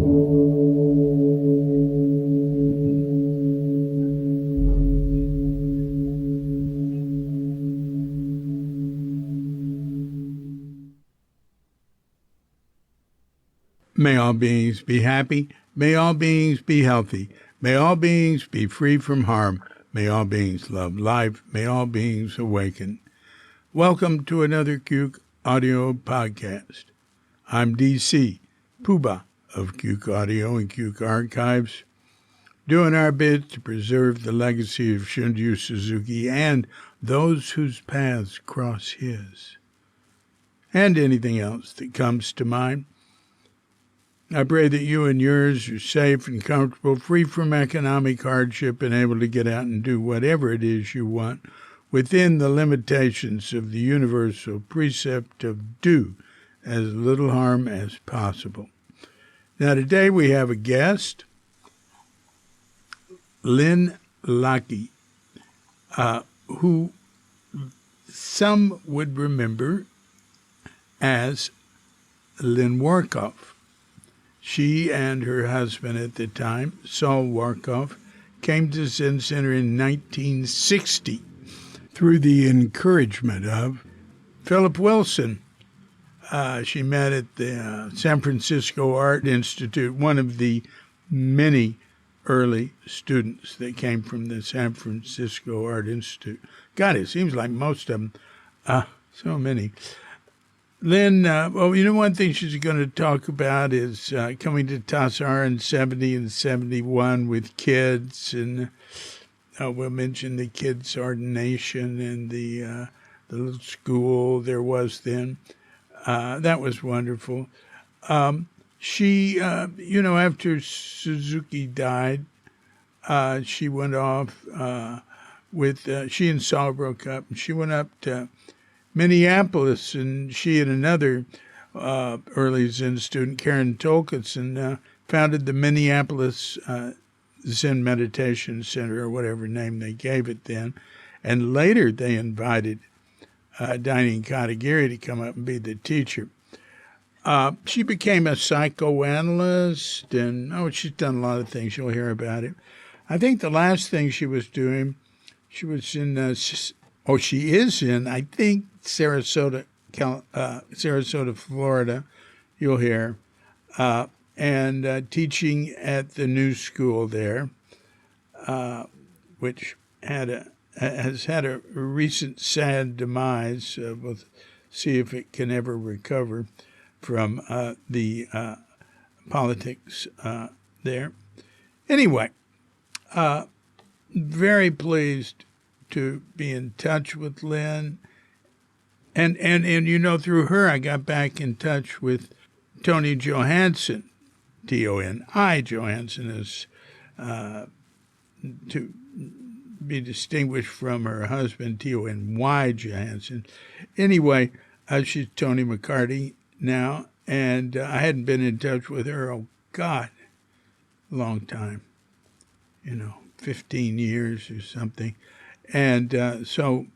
May all beings be happy. May all beings be healthy. May all beings be free from harm. May all beings love life. May all beings awaken. Welcome to another Cuke Audio podcast. I'm DC, Poobah of Cuke Audio and Cuke Archives, doing our bit to preserve the legacy of Shunryu Suzuki and those whose paths cross his, and anything else that comes to mind. I pray that you and yours are safe and comfortable, free from economic hardship, and able to get out and do whatever it is you want within the limitations of the universal precept of do as little harm as possible. Now, today we have a guest, Lynne Lockie, who some would remember as Lynne Warkov. She and her husband at the time, Saul Warkov, came to Zen Center in 1960 through the encouragement of Philip Wilson. She met at the San Francisco Art Institute, one of the many early students that came from the San Francisco Art Institute. God, it seems like most of them, so many. Lynne, one thing she's going to talk about is coming to Tassar in 70 and 71 with kids, and we'll mention the kids' ordination and the little school there was then. That was wonderful. She, after Suzuki died, she went off she and Saul broke up, and she went up to Minneapolis, and she and another early Zen student, Karen Tolkinson, founded the Minneapolis Zen Meditation Center, or whatever name they gave it then. And later they invited Dainin Katagiri to come up and be the teacher. She became a psychoanalyst, and she's done a lot of things. You'll hear about it. I think the last thing she was doing, she was in, she is in, I think, Sarasota, Florida, you'll hear, and teaching at the new school there, which has had a recent sad demise. We'll see if it can ever recover from the politics there. Anyway, very pleased to be in touch with Lynne. And through her, I got back in touch with Toni Johansson, T-O-N-I Johansson, is to be distinguished from her husband, T-O-N-Y Johansson. Anyway, she's Toni McCarty now, and I hadn't been in touch with her, a long time, 15 years or something. And so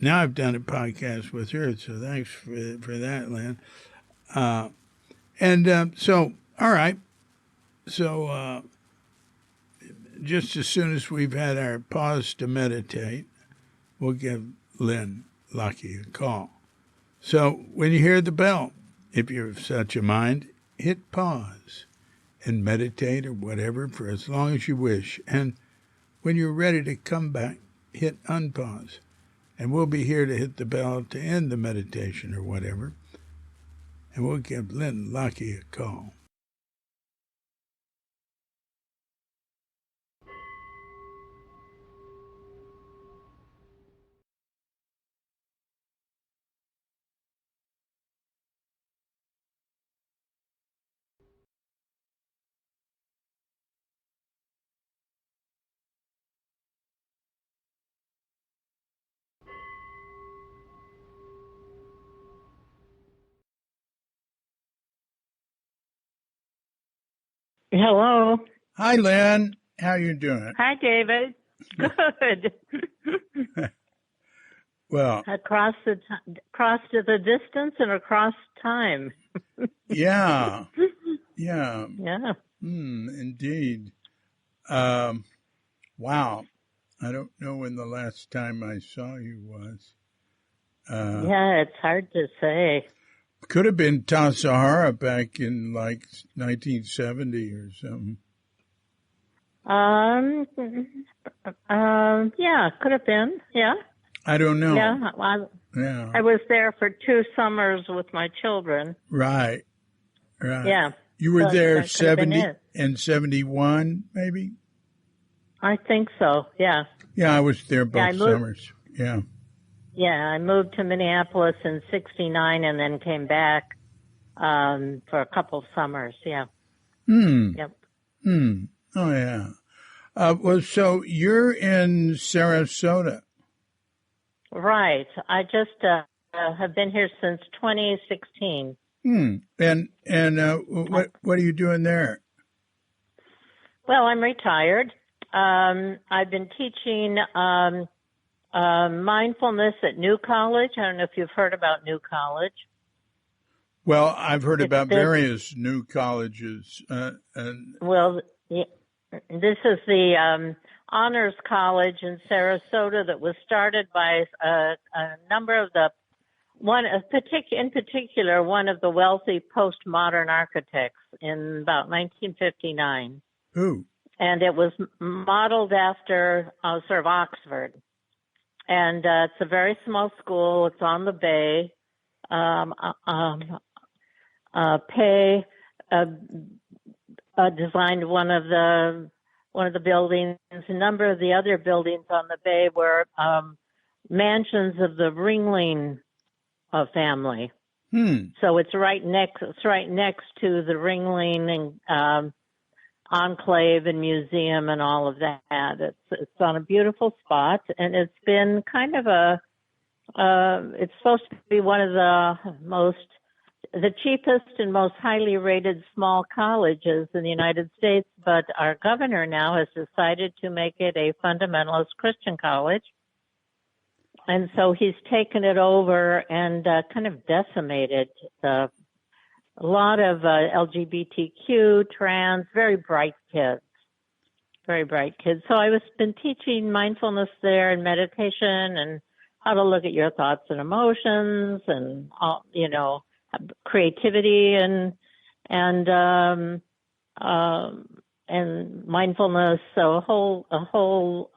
now I've done a podcast with her, so thanks for that, Lynne. So, all right. So just as soon as we've had our pause to meditate, we'll give Lynne Lockie a call. So when you hear the bell, if you're of such a mind, hit pause and meditate or whatever for as long as you wish. And when you're ready to come back, hit unpause. And we'll be here to hit the bell to end the meditation or whatever. And we'll give Lynne Lockie a call. Hello. Hi, Lynne. How you doing? Hi, David. Good. Well, across the distance and across time. Yeah. Yeah. Yeah. Indeed. Wow. I don't know when the last time I saw you was. Yeah, it's hard to say. Could have been Tassajara back in like 1970 or something. Yeah, could have been. Yeah. I don't know. Yeah. I was there for 2 summers with my children. Right. Right. Yeah. You were So there that could have been 70 it. and 71, maybe? I think so. Yeah. Yeah, I was there Yeah, both summers. Yeah. Yeah, I moved to Minneapolis in '69 and then came back for a couple of summers. Yeah. Yep. Oh, yeah. Well, so you're in Sarasota. Right. I just have been here since 2016. And what are you doing there? Well, I'm retired. I've been teaching mindfulness at New College. I don't know if you've heard about New College. Well, I've heard about various new colleges. Well, this is the honors college in Sarasota that was started by a number of in particular, one of the wealthy postmodern architects in about 1959. Who? And it was modeled after sort of Oxford. And it's a very small school. It's on the bay. Pei designed one of the buildings. A number of the other buildings on the bay were mansions of the Ringling family. So it's right next to the Ringling and enclave and museum and all of that. It's on a beautiful spot, and it's been kind of it's supposed to be one of the cheapest and most highly rated small colleges in the United States, but our governor now has decided to make it a fundamentalist Christian college. And so he's taken it over and kind of decimated a lot of LGBTQ, trans, very bright kids. So I've been teaching mindfulness there and meditation and how to look at your thoughts and emotions and, creativity and mindfulness. So a whole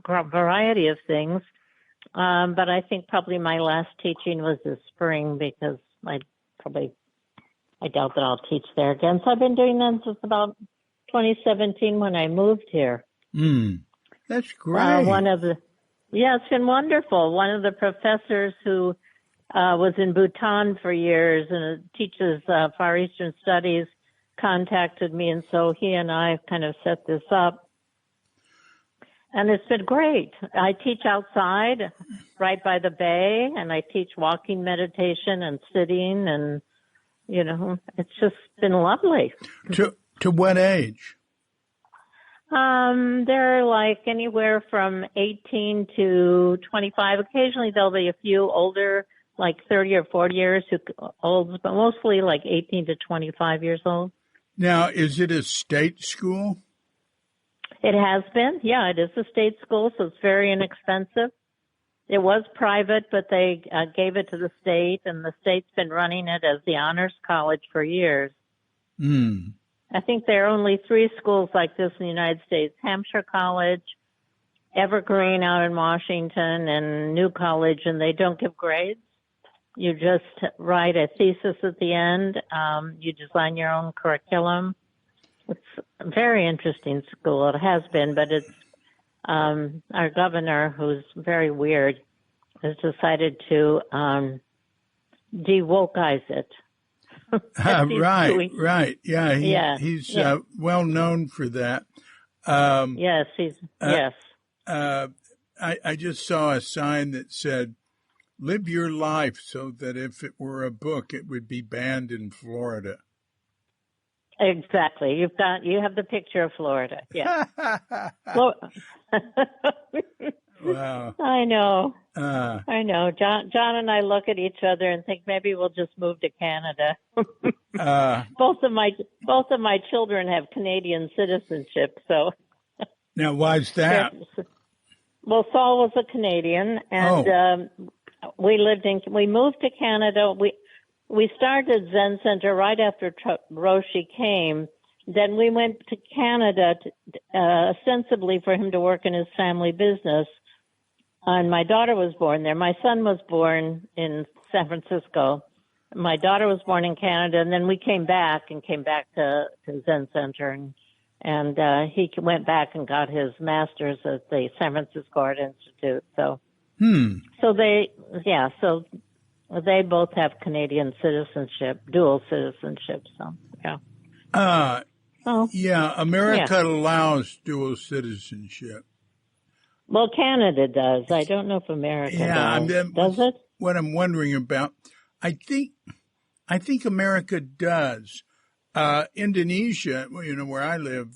variety of things. But I think probably my last teaching was this spring because I doubt that I'll teach there again. So I've been doing that since about 2017 when I moved here. That's great. It's been wonderful. One of the professors who was in Bhutan for years and teaches Far Eastern Studies contacted me, and so he and I kind of set this up. And it's been great. I teach outside right by the bay, and I teach walking meditation and sitting, and, it's just been lovely. To what age? They're like anywhere from 18 to 25. Occasionally there'll be a few older, like 30 or 40 years old, but mostly like 18 to 25 years old. Now, is it a state school? It has been. Yeah, it is a state school, so it's very inexpensive. It was private, but they gave it to the state, and the state's been running it as the honors college for years. I think there are only 3 schools like this in the United States: Hampshire College, Evergreen out in Washington, and New College, and they don't give grades. You just write a thesis at the end. You design your own curriculum. It's a very interesting school. It has been, but it's our governor, who's very weird, has decided to de-wokeize it. Right. Yeah, he's well known for that. Yes, yes. I just saw a sign that said, "Live your life so that if it were a book, it would be banned in Florida." Exactly. You have the picture of Florida. Yeah. Wow. I know. I know. John and I look at each other and think maybe we'll just move to Canada. Both of my children have Canadian citizenship, so. Now, why's that? Well, Saul was a Canadian, and we moved to Canada. We started Zen Center right after Roshi came. Then we went to Canada ostensibly for him to work in his family business. And my daughter was born there. My son was born in San Francisco. My daughter was born in Canada, and then we came back to Zen Center, and he went back and got his master's at the San Francisco Art Institute. So they both have Canadian citizenship, dual citizenship. So yeah. America allows dual citizenship. Well, Canada does. I don't know if America does. Does it? What I'm wondering about, I think America does. Indonesia, where I live,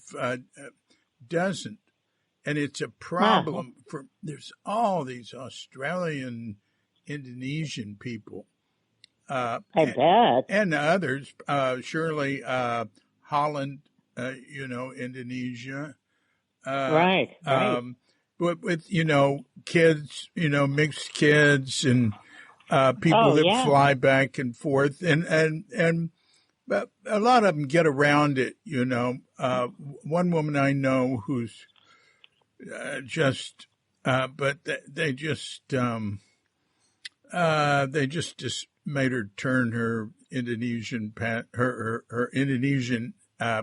doesn't. And it's a problem there's all these Australian, Indonesian people. I bet. And others, surely, Holland, Indonesia. Right. But with, kids, mixed kids and people that fly back and forth. And but a lot of them get around it, One woman I know who's but they just made her turn her Indonesian her Indonesian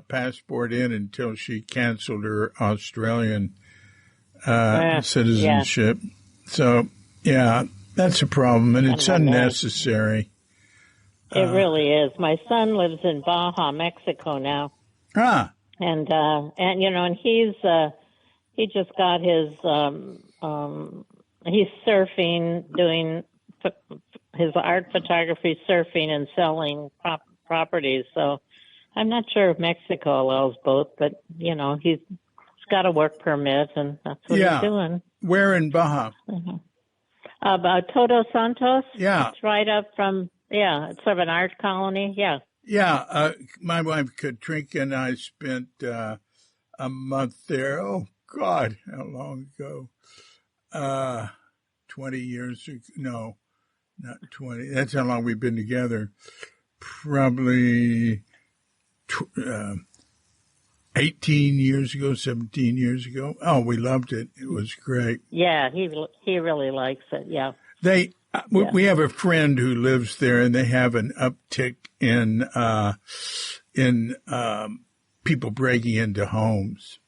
passport in until she canceled her Australian citizenship. Yeah. So, that's a problem, and it's unnecessary. It really is. My son lives in Baja, Mexico now. And he just got his, he's surfing, doing his art photography, surfing and selling properties. So I'm not sure if Mexico allows both, but, he's got a work permit, and that's what he's doing. Where in Baja? About Todos Santos. Yeah. It's right up from, it's sort of an art colony. Yeah. Yeah. My wife, Katrinka, and I spent a month there. Oh, God, how long ago? 20 years ago. No, not 20. That's how long we've been together. Probably 18 years ago, 17 years ago. Oh, we loved it. It was great. Yeah, he really likes it. Yeah. We have a friend who lives there, and they have an uptick in people breaking into homes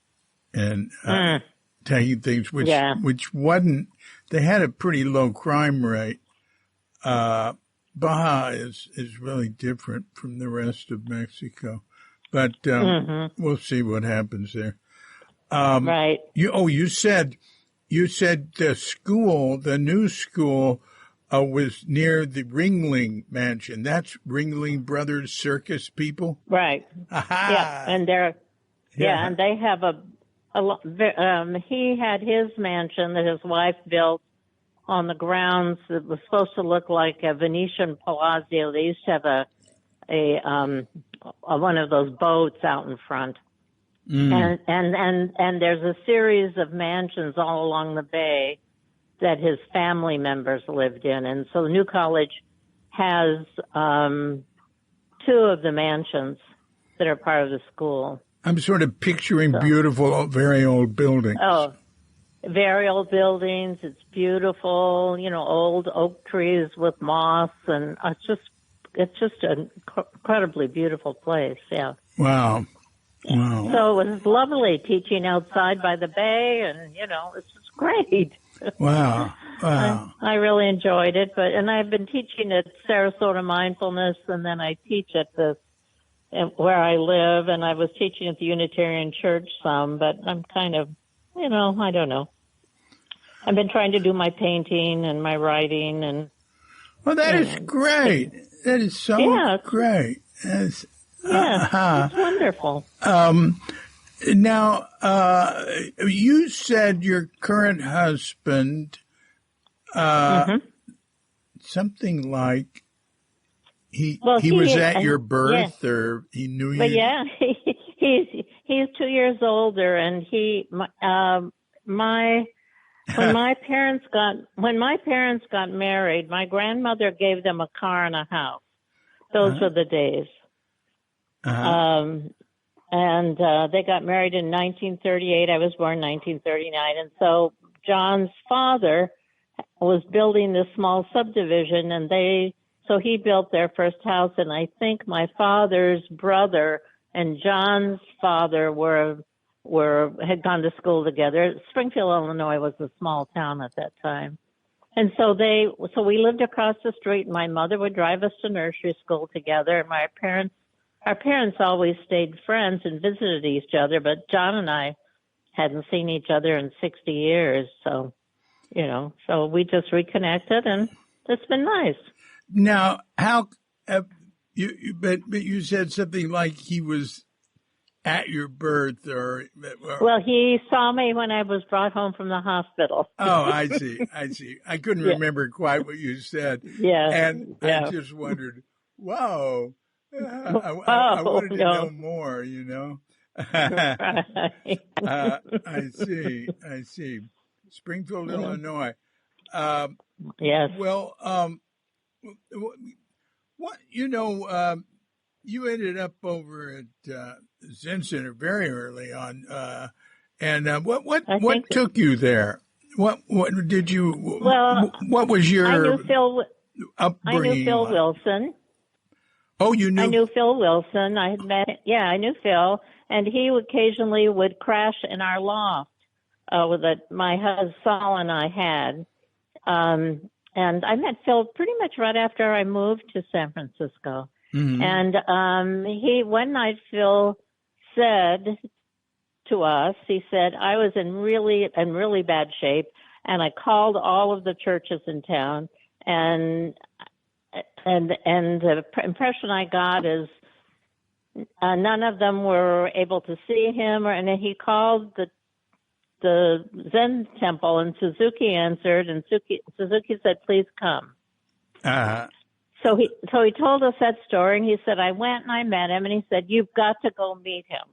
and taking things, which wasn't. They had a pretty low crime rate. Baja is really different from the rest of Mexico. But we'll see what happens there. Right. You said the school, the new school, was near the Ringling Mansion. That's Ringling Brothers Circus people, right? Aha. Yeah, and and they have he had his mansion that his wife built on the grounds that was supposed to look like a Venetian Palazzo. They used to have a one of those boats out in front. And there's a series of mansions all along the bay that his family members lived in. And so the new college has 2 of the mansions that are part of the school. I'm sort of picturing beautiful, very old buildings. Oh, very old buildings. It's beautiful, old oak trees with moss, and it's just an incredibly beautiful place. Yeah. Wow. So it was lovely teaching outside by the bay, and it's just great. Wow. I really enjoyed it, and I've been teaching at Sarasota Mindfulness, and then I teach at where I live, and I was teaching at the Unitarian Church some, but I'm kind of, I don't know. I've been trying to do my painting and my writing, and. Well, that is great. That is so great. It's wonderful. Now, you said your current husband, something like he was at your birth, or he knew you. But yeah, he's 2 years older, and when my parents got married, my grandmother gave them a car and a house. Those were the days. And they got married in 1938. I was born in 1939. And so John's father was building this small subdivision, and so he built their first house. And I think my father's brother and John's father had gone to school together. Springfield, Illinois was a small town at that time. And so we lived across the street, and my mother would drive us to nursery school together. And our parents always stayed friends and visited each other, but John and I hadn't seen each other in 60 years. So, so we just reconnected, and it's been nice. Now, how, but you said something like he was at your birth, or well, he saw me when I was brought home from the hospital. Oh, I see. I couldn't remember quite what you said. Yeah. And I just wondered, wow. I wanted to know more, I see. Springfield, Illinois. Yes. Well, what you ended up over at Zen Center very early on, and what took you there? What did you? Well, what was your upbringing? I knew Phil Wilson. Oh, you knew? I knew Phil Wilson. I knew Phil, and he occasionally would crash in our loft my husband Saul and I had. And I met Phil pretty much right after I moved to San Francisco. Mm-hmm. And one night Phil said to us, he said, I was in really bad shape, and I called all of the churches in town, and the impression I got is none of them were able to see him, and he called the Zen temple, and Suzuki answered, and Suzuki said, please come. So he told us that story, and he said, I went and I met him, and he said, you've got to go meet him.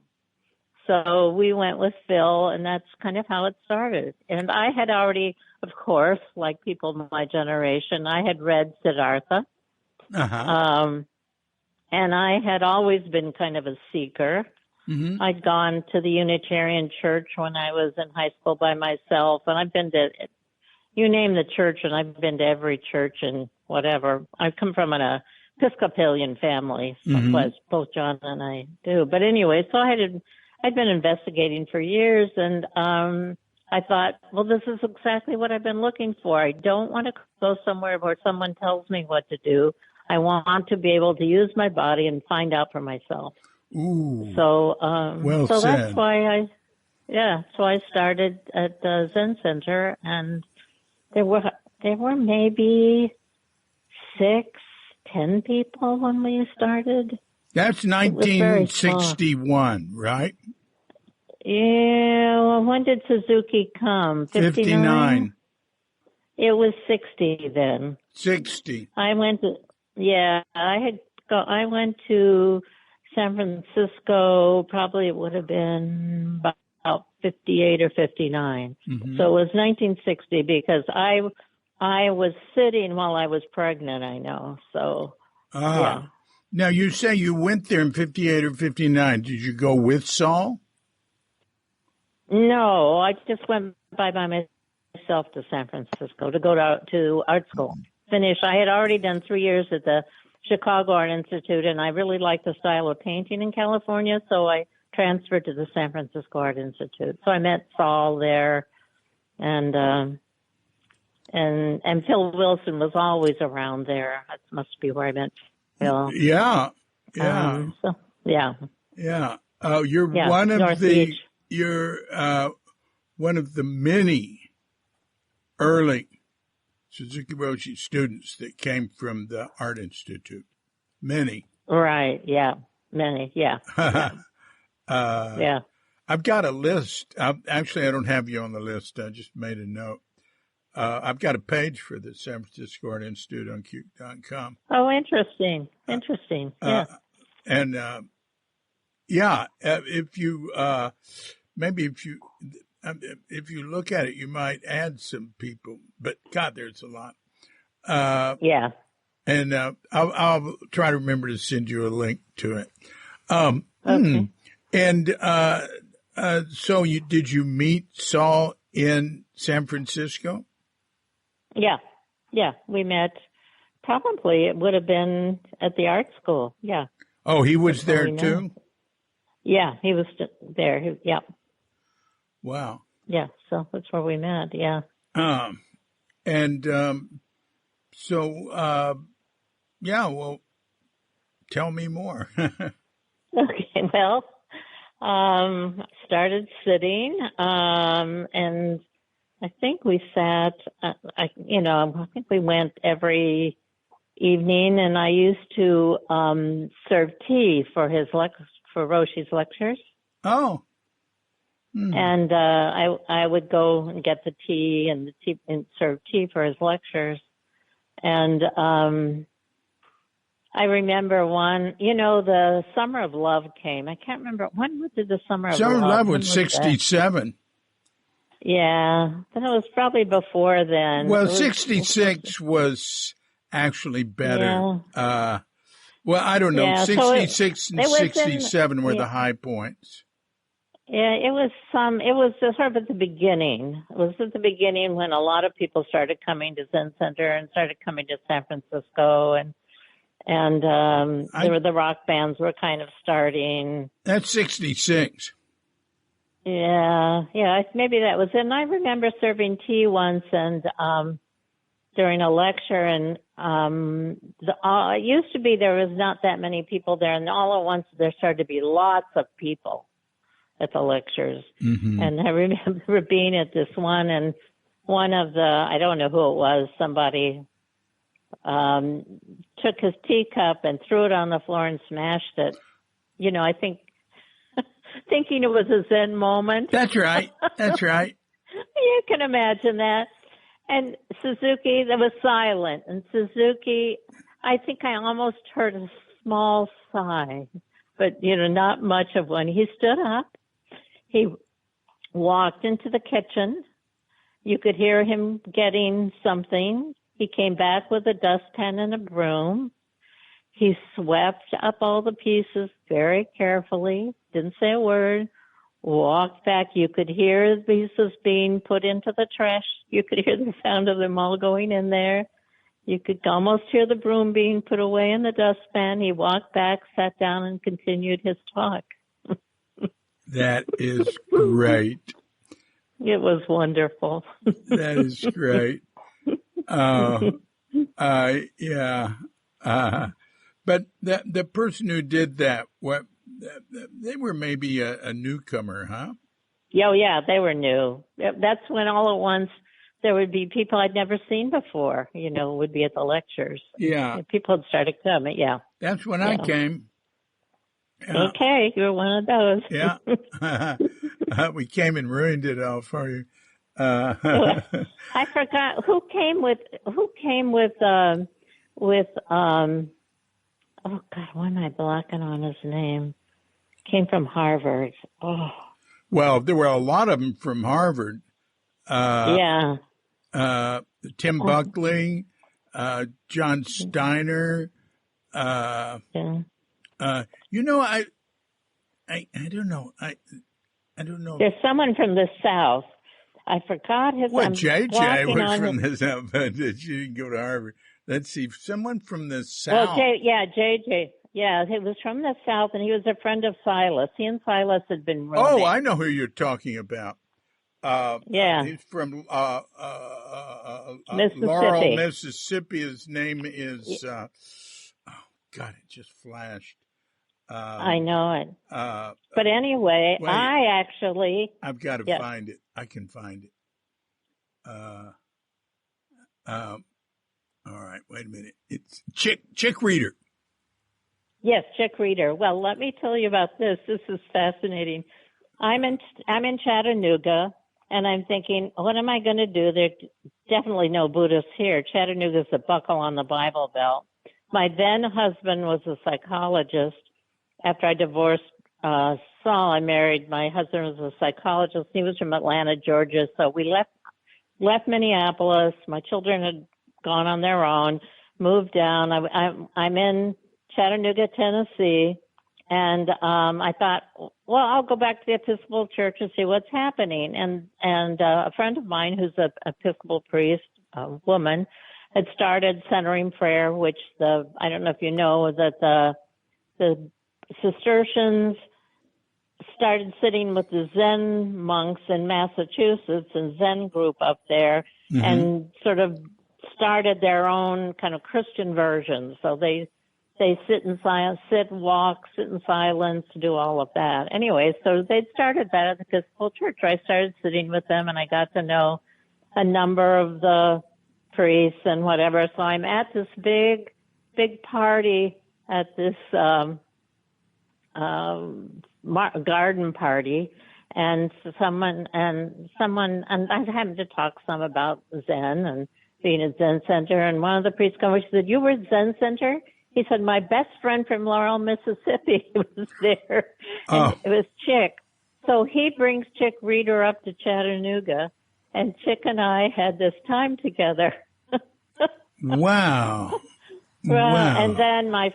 So we went with Phil, and that's kind of how it started. And I had already, of course, like people of my generation, I had read Siddhartha. And I had always been kind of a seeker. Mm-hmm. I'd gone to the Unitarian Church when I was in high school by myself, and I've been to, you name the church, and I've been to every church and whatever. I come from an Episcopalian family, so mm-hmm. Both John and I do. But anyway, so I'd been investigating for years, and I thought, well, this is exactly what I've been looking for. I don't want to go somewhere where someone tells me what to do. I want to be able to use my body and find out for myself. Ooh. So, well so said. that's why I started at the Zen Center, and there were maybe 10 people when we started. That's 1961, right? Yeah. Well, when did Suzuki come? 59. It was 60 then. 60. I went to San Francisco, probably it would have been about 58 or 59. Mm-hmm. So it was 1960 because I was sitting while I was pregnant, I know. So, yeah. Now, you say you went there in 58 or 59. Did you go with Saul? No, I just went by myself to San Francisco to go to art school. I had already done 3 years at the Chicago Art Institute, and I really liked the style of painting in California, so I transferred to the San Francisco Art Institute. So I met Saul there, and Phil Wilson was always around there. That must be where I met Phil. Yeah. You're one of North Beach. You're one of the many early Suzuki Roshi students that came from the Art Institute. Many. Right, yeah. Many, yeah. Yeah. I've got a list. Actually, I don't have you on the list. I just made a note. I've got a page for the San Francisco Art Institute on Q.com. Oh, interesting. Interesting. Yeah. If you maybe if you look at it, you might add some people. But God, there's a lot. Yeah. And I'll try to remember to send you a link to it. Okay. And so did you meet Saul in San Francisco? Yeah. Yeah. We met. Probably it would have been at the art school. Yeah. Oh, he was there too? Yeah, he was there. Yeah. Wow. Yeah, so that's where we met. Yeah. Well, tell me more. Okay. Well, started sitting, and I think we sat. I think we went every evening, and I used to serve tea for for Roshi's lectures. Oh. Mm. And I would go and get the tea and serve tea for his lectures. And I remember one, the Summer of Love came. I can't remember. When did the Summer of Love? Summer of Love was 67. Yeah, then it was probably before then. Well, 66 was actually better. Yeah. Well, I don't know. Yeah, 66 and 67 were the high points. Yeah, it was sort of at the beginning. It was at the beginning when a lot of people started coming to Zen Center and started coming to San Francisco, and the rock bands were kind of starting. That's 66. Yeah, maybe that was it. And I remember serving tea once and during a lecture, and it used to be there was not that many people there, and all at once there started to be lots of people at the lectures. Mm-hmm. And I remember being at this one, and one of the, I don't know who it was, somebody took his teacup and threw it on the floor and smashed it. I think thinking it was a Zen moment. That's right. That's right. You can imagine that. And Suzuki, there was silent. And Suzuki, I think I almost heard a small sigh, but, not much of one. He stood up. He walked into the kitchen. You could hear him getting something. He came back with a dustpan and a broom. He swept up all the pieces very carefully, didn't say a word, walked back. You could hear the pieces being put into the trash. You could hear the sound of them all going in there. You could almost hear the broom being put away in the dustpan. He walked back, sat down, and continued his talk. That is great. It was wonderful. That is great. But the person who did that, they were maybe a newcomer, huh? Oh, yeah, they were new. That's when all at once there would be people I'd never seen before, would be at the lectures. Yeah. People had started coming, yeah. That's when I came. Okay, you were one of those. Yeah. We came and ruined it all for you. I forgot who came with oh God, why am I blocking on his name? Came from Harvard. Oh. Well, there were a lot of them from Harvard. Yeah. Tim Buckley, John Steiner. Yeah. I don't know. I don't know. There's someone from the South. I forgot his name. Well, JJ was from the South, but she didn't go to Harvard. Let's see. Someone from the South. Well, JJ. Yeah, he was from the South, and he was a friend of Silas. He and Silas had been roommates. Oh, I know who you're talking about. Yeah. He's from Mississippi. Laurel, Mississippi. His name is, oh, God, it just flashed. I know it. But anyway, wait, I've got to find it. I can find it. All right, wait a minute. It's Chick Reader. Yes, Chick Reader. Well, let me tell you about this. This is fascinating. I'm in Chattanooga, and I'm thinking, what am I going to do? There's definitely no Buddhists here. Chattanooga's a buckle on the Bible Belt. My then husband was a psychologist. After I divorced Saul, I married. My husband was a psychologist. He was from Atlanta, Georgia. So we left Minneapolis. My children had gone on their own, moved down. I'm in Chattanooga, Tennessee. And I thought, well, I'll go back to the Episcopal Church and see what's happening. And a friend of mine who's an Episcopal priest, a woman, had started centering prayer, which I don't know if you know that the Cistercians started sitting with the Zen monks in Massachusetts and Zen group up there, and sort of started their own kind of Christian version. So they sit in silence, sit and walk, sit in silence, do all of that. Anyway, so they'd started that at the Episcopal Church. I started sitting with them, and I got to know a number of the priests and whatever. So I'm at this big party at this garden party, and someone, and I happened to talk some about Zen and being at Zen Center, and one of the priests came over. She said, "You were at Zen Center?" He said, "My best friend from Laurel, Mississippi was there." And it was Chick. So he brings Chick Reader up to Chattanooga, and Chick and I had this time together. Wow. Well, wow. and then my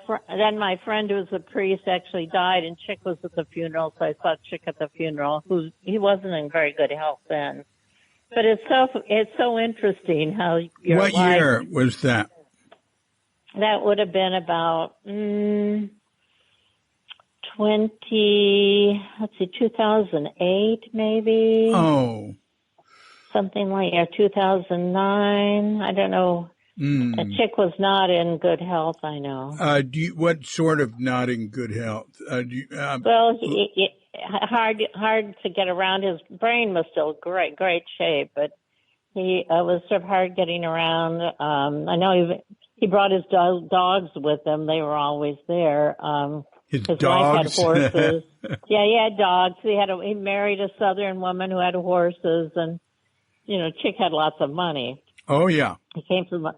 friend who was a priest actually died, and Chick was at the funeral, so I saw Chick at the funeral. He wasn't in very good health then. But it's so interesting how your What life, year was that? That would have been about 2008 maybe. Oh. Something like 2009. I don't know. Chick was not in good health, I know. What sort of not in good health? Well, hard to get around. His brain was still great shape, but he was sort of hard getting around. I know he brought his dogs with him. They were always there. His dogs? Wife had horses. Yeah, he had dogs. He married a Southern woman who had horses, and Chick had lots of money. Oh yeah. He came from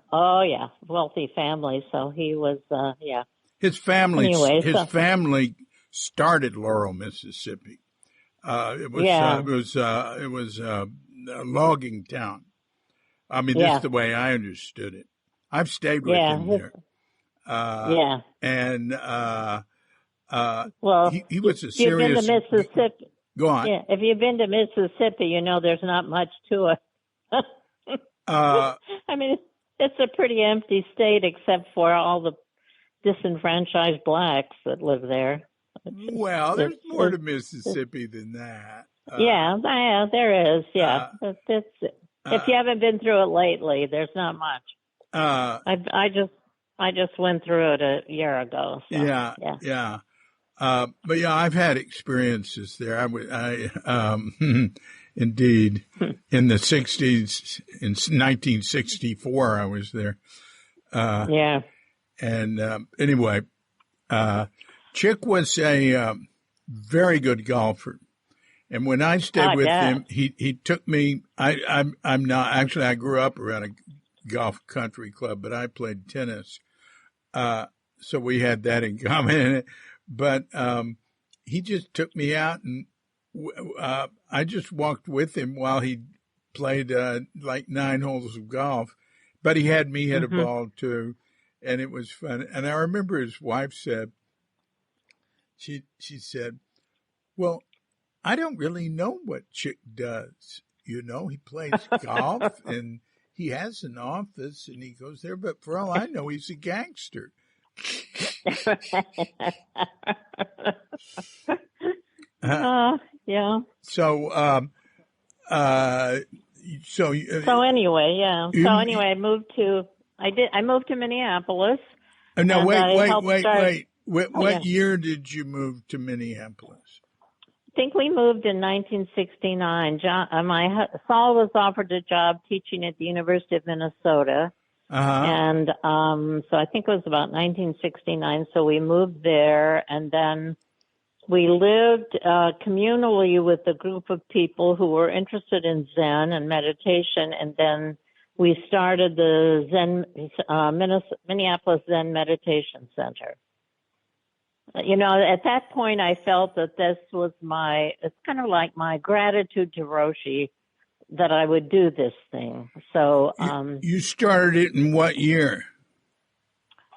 wealthy family, so he was His family. Anyway, family started Laurel, Mississippi. It was a logging town. I mean, that's the way I understood it. I've stayed with him there. And he was a serious. You've been to Mississippi. Go on. Yeah, if you've been to Mississippi, there's not much to it. I mean, it's a pretty empty state except for all the disenfranchised blacks that live there. There's more to Mississippi than that. There is. Yeah, if you haven't been through it lately, there's not much. I just went through it a year ago. So, but I've had experiences there. Indeed, in the 60s, in 1964, I was there. And anyway, Chick was a very good golfer. And when I stayed with him, he took me. I'm not actually. I grew up around a golf country club, but I played tennis, so we had that in common. But he just took me out, and I just walked with him while he played like 9 holes of golf. But he had me hit a ball too, and it was fun. And I remember his wife said, she said, "Well, I don't really know what Chick does. He plays golf and he has an office and he goes there, but for all I know, he's a gangster." Yeah. So anyway, I moved to Minneapolis. No, wait. What year did you move to Minneapolis? I think we moved in 1969. Saul was offered a job teaching at the University of Minnesota. And so I think it was about 1969. So we moved there, and then we lived communally with a group of people who were interested in Zen and meditation, and then we started the Minneapolis Zen Meditation Center. You know, at that point, I felt that this was it's kind of like my gratitude to Roshi that I would do this thing. So, you started it in what year?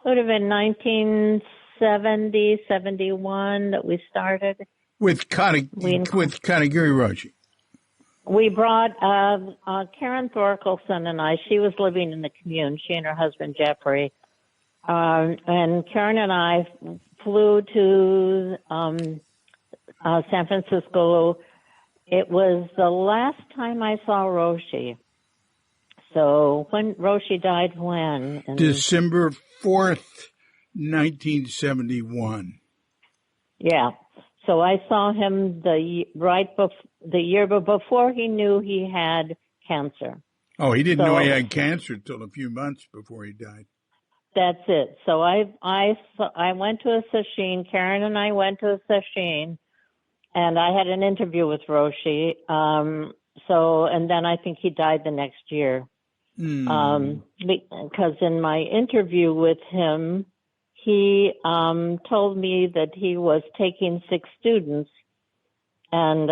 It would have been 1970, 71 that we started. With Katagiri Roshi. We brought Karen Thorkelson and I. She was living in the commune, she and her husband, Jeffrey. And Karen and I flew to San Francisco. It was the last time I saw Roshi. So when Roshi died, when? December 4th, 1971. Yeah. So I saw him the year before he knew he had cancer. Oh, he didn't know he had cancer until a few months before he died. That's it. So I went to a sesshin. Karen and I went to a sesshin, and I had an interview with Roshi. And then I think he died the next year. Because in my interview with him, he told me that he was taking 6 students, and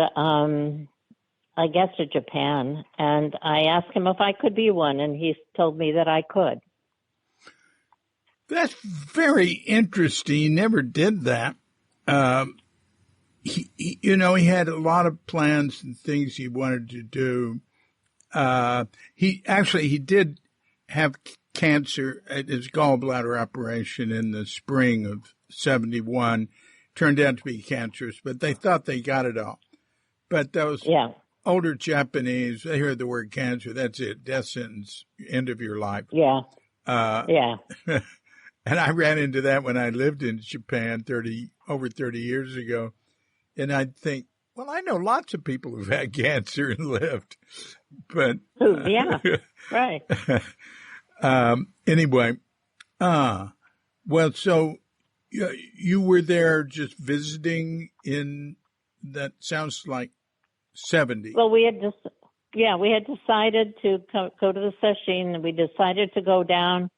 I guess to Japan. And I asked him if I could be one, and he told me that I could. That's very interesting. He never did that. He had a lot of plans and things he wanted to do. He did have cancer at his gallbladder operation in the spring of 71. Turned out to be cancerous, but they thought they got it all. But those older Japanese, they heard the word cancer, that's it, death sentence, end of your life. Yeah. And I ran into that when I lived in Japan over 30 years ago. And I'd think, well, I know lots of people who've had cancer and lived. But yeah, right. Anyway, well, so you were there just visiting in, that sounds like 70. Well, we had decided to go to the sesshin, and we decided to go down.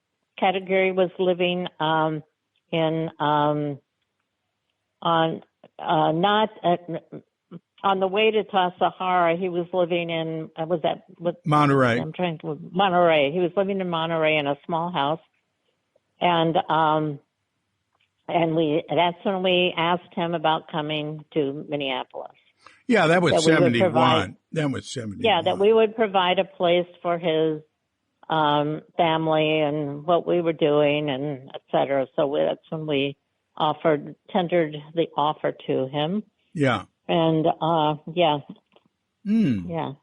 Katagiri was living on the way to Tassajara. He was living in Monterey. Monterey. He was living in Monterey in a small house, and that's when we asked him about coming to Minneapolis. Yeah, that was 71. That was 71. Yeah, that we would provide a place for his family and what we were doing, and et cetera. So that's when we tendered the offer to him. Yeah. And yeah. Yeah.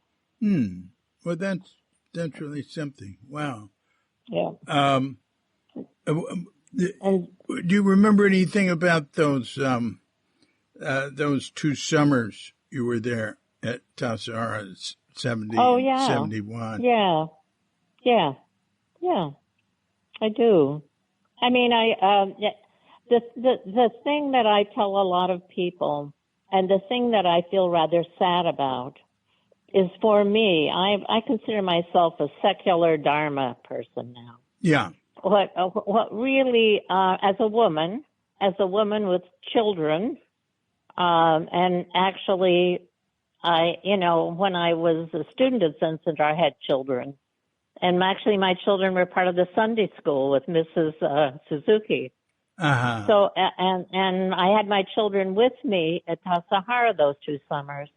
Well, that's really something. Wow. Yeah. Do you remember anything about those 2 summers you were there at Tassajara, 70, 71? Yeah, I do. I mean, the thing that I tell a lot of people, and the thing that I feel rather sad about, is for me, I consider myself a secular Dharma person now. Yeah. What really, as a woman with children, and actually, when I was a student at Zen Center, I had children. And actually, my children were part of the Sunday school with Mrs. Suzuki. Uh-huh. So, and I had my children with me at Tassajara those 2 summers.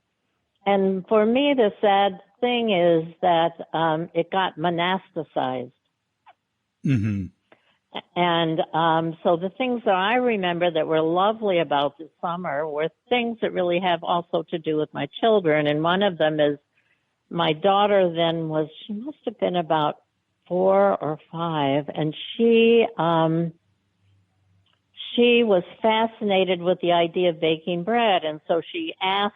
And for me, the sad thing is that it got monasticized. Mm-hmm. And so the things that I remember that were lovely about the summer were things that really have also to do with my children. And one of them is, my daughter then she must have been about 4 or 5, and she was fascinated with the idea of baking bread. And so she asked,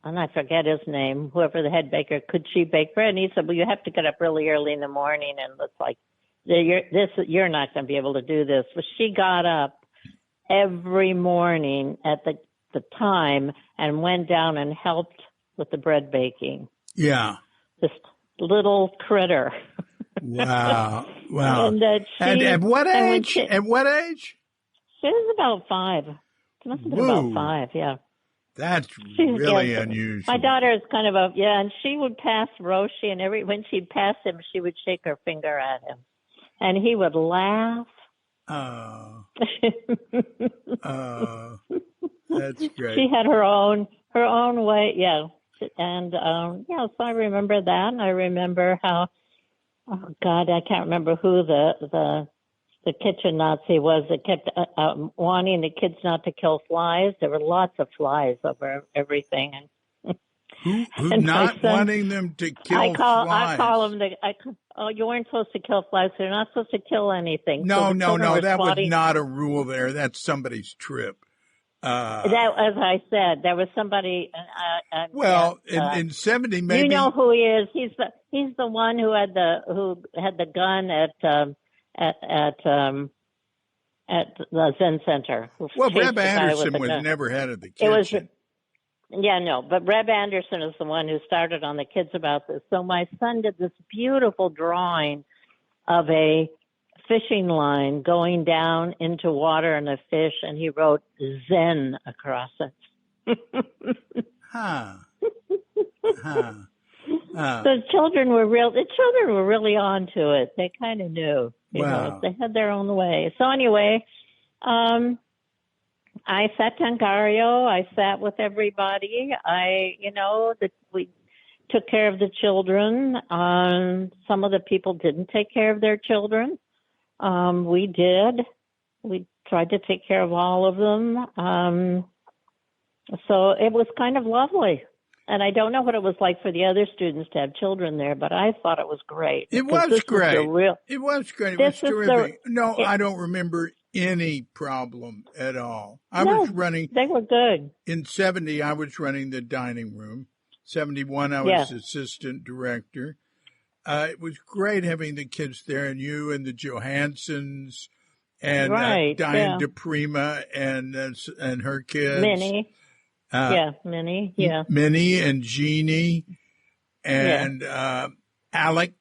and I forget his name, whoever the head baker, could she bake bread? And he said, well, you have to get up really early in the morning, and it's like, you're not going to be able to do this. But she got up every morning at the the time and went down and helped with the bread baking. Yeah. This little critter. Wow. Wow. And at what age? At what age? She was about 5. She must have been about 5, yeah. That's really unusual. My daughter is kind of and she would pass Roshi, and when she'd pass him, she would shake her finger at him. And he would laugh. Oh. Oh. That's great. She had her own way, yeah. And, so I remember that. And I remember how, oh, God, I can't remember who the kitchen Nazi was that kept wanting the kids not to kill flies. There were lots of flies over everything. And who not wanting them to kill flies? I call them you weren't supposed to kill flies. So you're not supposed to kill anything. No. That was not a rule there. That's somebody's trip. That, as I said, there was somebody. In 70, maybe you know who he is. He's the one who had the gun at the Zen Center. Well, Reb Anderson was never head of the kitchen. But Reb Anderson is the one who started on the kids about this. So my son did this beautiful drawing of a fishing line going down into water and a fish, and he wrote Zen across it. The children were really onto it. They kind of knew. You know, they had their own way. So anyway, I sat Tangario. I sat with everybody. We took care of the children. Some of the people didn't take care of their children. We did. We tried to take care of all of them. So it was kind of lovely. And I don't know what it was like for the other students to have children there, but I thought it was great. It was great. It was great. It was terrific. I don't remember any problem at all. They were good. In 70, I was running the dining room. 71, I was assistant director. It was great having the kids there, and you and the Johanssons and Dainin DePrima and her kids. Minnie. Minnie. Yeah. Minnie and Jeannie and Alec.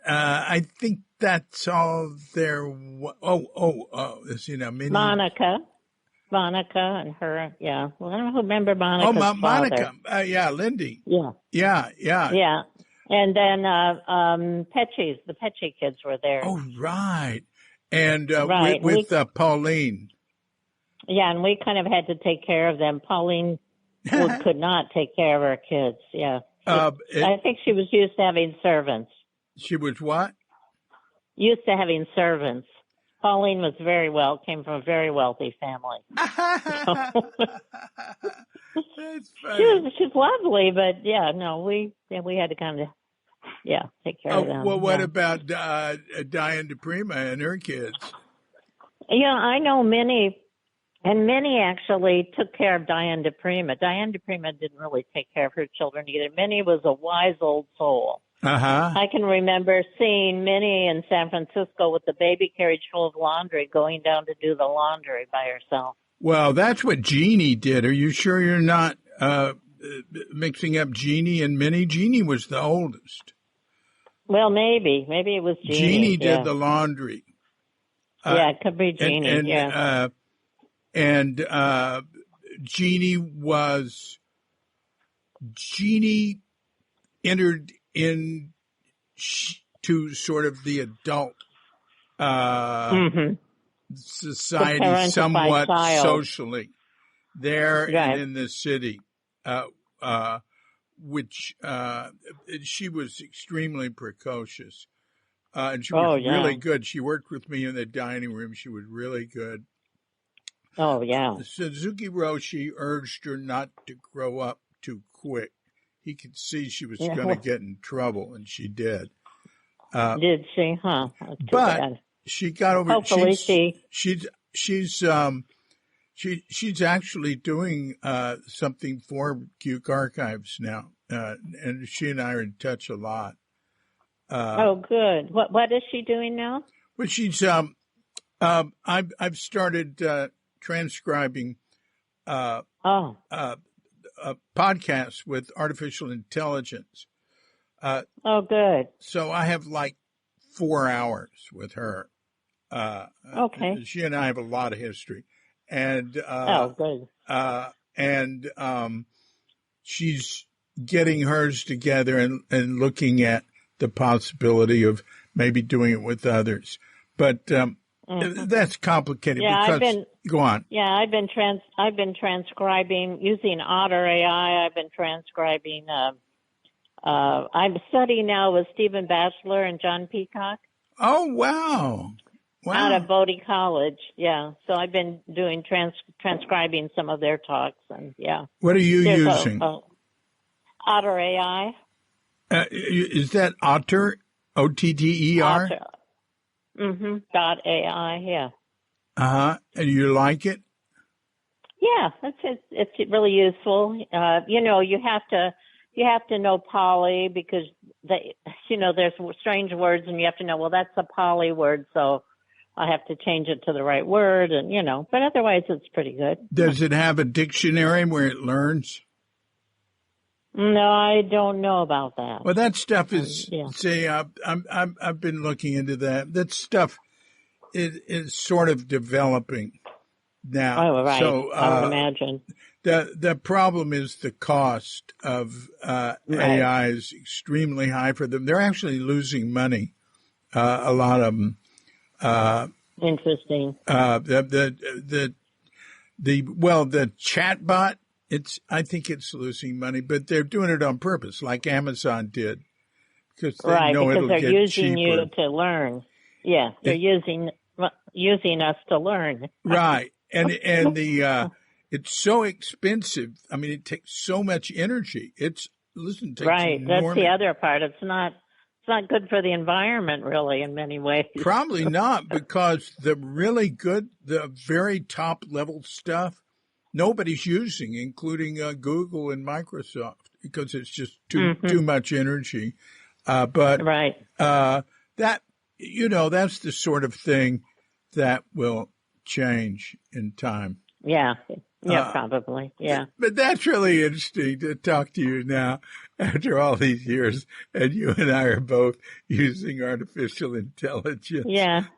I think that's all there. Minnie. Monica and her. Yeah. Well, I don't remember Monica's father. Monica. Lindy. Yeah. Yeah. And then Petchy's. The Petchy kids were there. Oh, right. And with Pauline. Yeah, and we kind of had to take care of them. Pauline could not take care of her kids. Yeah. I think she was used to having servants. She was what? Used to having servants. Pauline came from a very wealthy family. That's funny. She's lovely, but we had to kind of take care of them. Well, what about Dainin DePrima and her kids? Yeah, I know Minnie. And Minnie actually took care of Dainin DePrima. Dainin DePrima didn't really take care of her children either. Minnie was a wise old soul. I can remember seeing Minnie in San Francisco with the baby carriage full of laundry going down to do the laundry by herself. Well, that's what Jeannie did. Are you sure you're not mixing up Jeannie and Minnie? Jeannie was the oldest. Well, maybe. Maybe it was Jeannie. Jeannie did the laundry. It could be Jeannie, And Jeannie entered into sort of the adult society somewhat socially there and in the city, which she was extremely precocious. And she was really good. She worked with me in the dining room. She was really good. Oh, yeah. Suzuki Roshi urged her not to grow up too quick. He could see she was going to get in trouble, and she did. Did she? Huh? But bad. She got over. Hopefully she's actually doing something for Cuke Archives now, and she and I are in touch a lot. Good. What is she doing now? Well, she's I've started transcribing podcasts with artificial intelligence. Good. So I have like 4 hours with her. Okay. She and I have a lot of history, and good. She's getting hers together and looking at the possibility of maybe doing it with others. But that's complicated. Yeah, because, go on. Yeah, I've been transcribing using Otter AI. I've been transcribing. I'm studying now with Stephen Batchelor and John Peacock. Oh, wow. Out of Bodie College, yeah. So I've been doing transcribing some of their talks, and yeah. What are you using? Otter AI. Is that Otter? OTTER? Otter. .ai, yeah. And you like it? Yeah, it's really useful. You have to know Pali because there's strange words, and you have to know, well, that's a Pali word, so I have to change it to the right word, and but otherwise it's pretty good. Does it have a dictionary where it learns? No, I don't know about that. Well, that stuff is, I've been looking into that. That stuff is sort of developing now. Oh, right. So, I would imagine. The problem is the cost of AI is extremely high for them. They're actually losing money, a lot of them. Interesting. The chatbot, I think it's losing money, but they're doing it on purpose, like Amazon did, because they know it'll get cheaper. Because they're using you to learn. Yeah, they're using us to learn. Right, and it's so expensive. I mean, it takes so much energy. It takes right. That's the other part. It's not good for the environment, really, in many ways. Probably not, because the very top level stuff, nobody's using, including Google and Microsoft, because it's just too much energy. But right. That's the sort of thing that will change in time. Yeah. Yeah, probably. Yeah. But that's really interesting to talk to you now after all these years. And you and I are both using artificial intelligence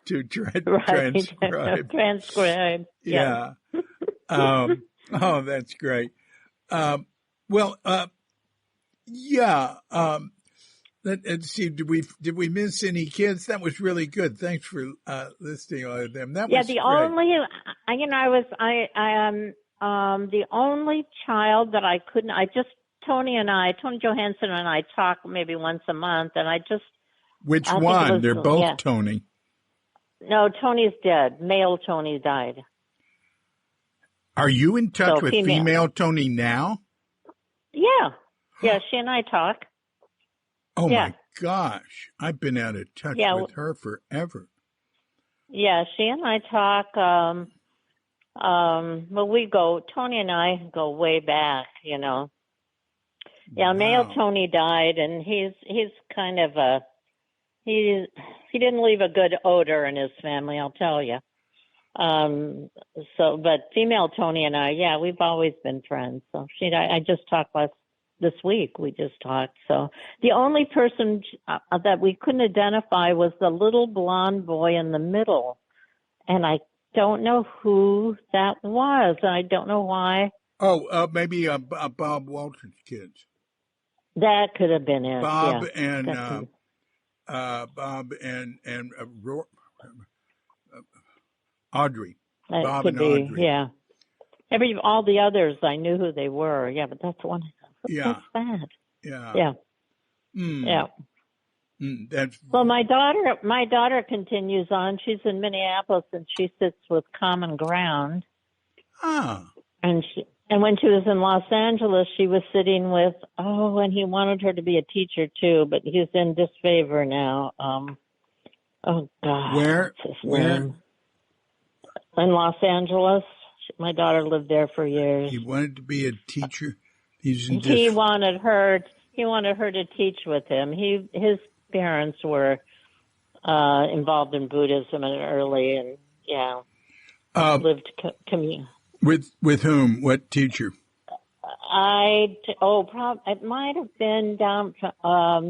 to transcribe. Transcribe. Yeah. That's great. Let's see. Did we miss any kids? That was really good. Thanks for listing all of them. That was the great. The only child that I couldn't, Tony Johansson and I talk maybe once a month, and Which one? They're both Tony. No, Tony's dead. Male Tony died. Are you in touch with female Tony now? Yeah. Yeah, she and I talk. Oh, my gosh. I've been out of touch with her forever. Yeah, she and I talk. Tony and I go way back, Yeah, male Tony died, and he's kind of he didn't leave a good odor in his family, I'll tell you. But female Tony and I, we've always been friends. So I just talked this week. We just talked. So the only person that we couldn't identify was the little blonde boy in the middle, and I don't know who that was, and I don't know why. Oh, maybe Bob Walton's kids. That could have been it. Bob and Audrey. Bob and Audrey. Yeah. All the others, I knew who they were. Yeah, but that's one. That's bad. Yeah. Yeah. Yeah. Well, my daughter continues on. She's in Minneapolis, and she sits with Common Ground. Ah. And when she was in Los Angeles, she was sitting with, and he wanted her to be a teacher too, but he's in disfavor now. Oh God. Where? In Los Angeles. My daughter lived there for years. He wanted to be a teacher. He wanted her to teach with him. His parents were involved in Buddhism early, and lived commune. With whom? What teacher? It might have been down to, I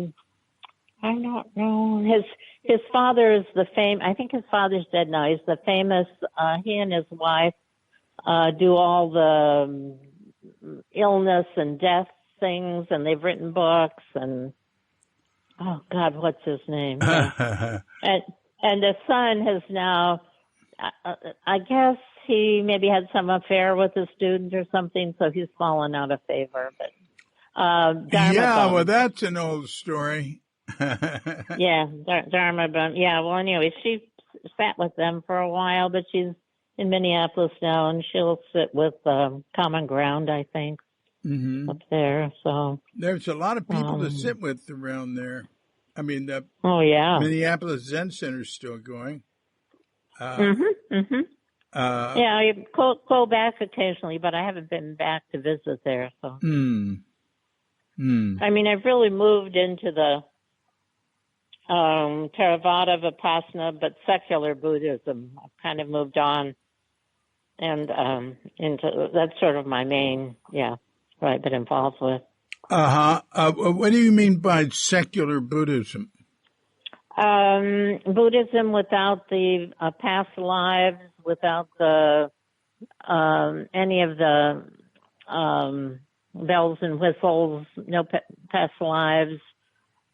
don't know. His father is I think his father's dead now. He's the famous, he and his wife, do all the illness and death things, and they've written books, and, oh God, what's his name? Yeah. and the son has now, I guess he maybe had some affair with a student or something, so he's fallen out of favor. But yeah, well, that's an old story. Yeah, Dharma Bum. Yeah, well, anyway, she sat with them for a while, but she's in Minneapolis now, and she'll sit with Common Ground, I think, up there. So there's a lot of people to sit with around there. I mean, the Minneapolis Zen Center is still going. Yeah, I go back occasionally, but I haven't been back to visit there. So, I mean, I've really moved into the Theravada Vipassana, but secular Buddhism. I've kind of moved on, and into that's sort of my main, what I've been involved with. What do you mean by secular Buddhism? Buddhism without the past lives, without the any of the bells and whistles, no past lives,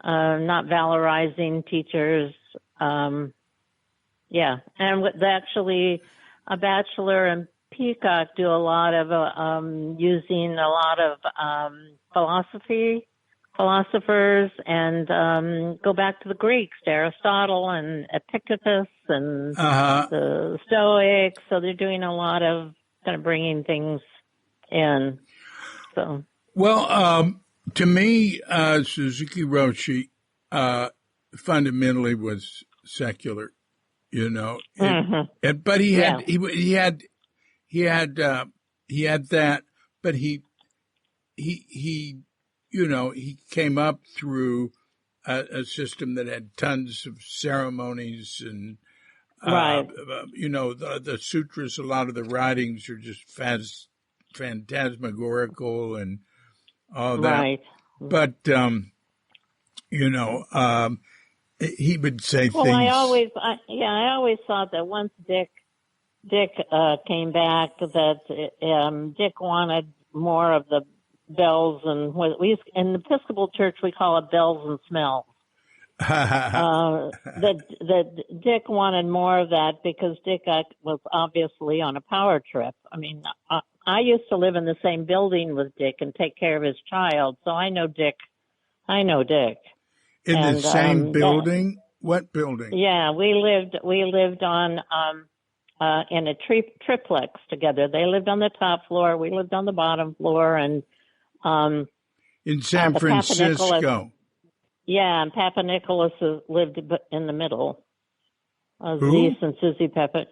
not valorizing teachers. And actually, a bachelor in Peacock do a lot of using a lot of philosophers, and go back to the Greeks, to Aristotle and Epictetus and the Stoics. So they're doing a lot of kind of bringing things in. So, well, to me, Suzuki Roshi fundamentally was secular, but he had that, but he came up through a system that had tons of ceremonies and, the sutras, a lot of the writings are just phantasmagorical and all that. Right. But, he would say things. I always thought that once Dick came back, that Dick wanted more of the bells and what in the Episcopal Church we call it bells and smells. That Dick wanted more of that because Dick was obviously on a power trip. I mean, I used to live in the same building with Dick and take care of his child, so I know Dick. In the same building? What building? Yeah, we lived on in a triplex together. They lived on the top floor, we lived on the bottom floor, and in San Francisco. Yeah, and Papa Nicholas lived in the middle. Zeus and Susie Papa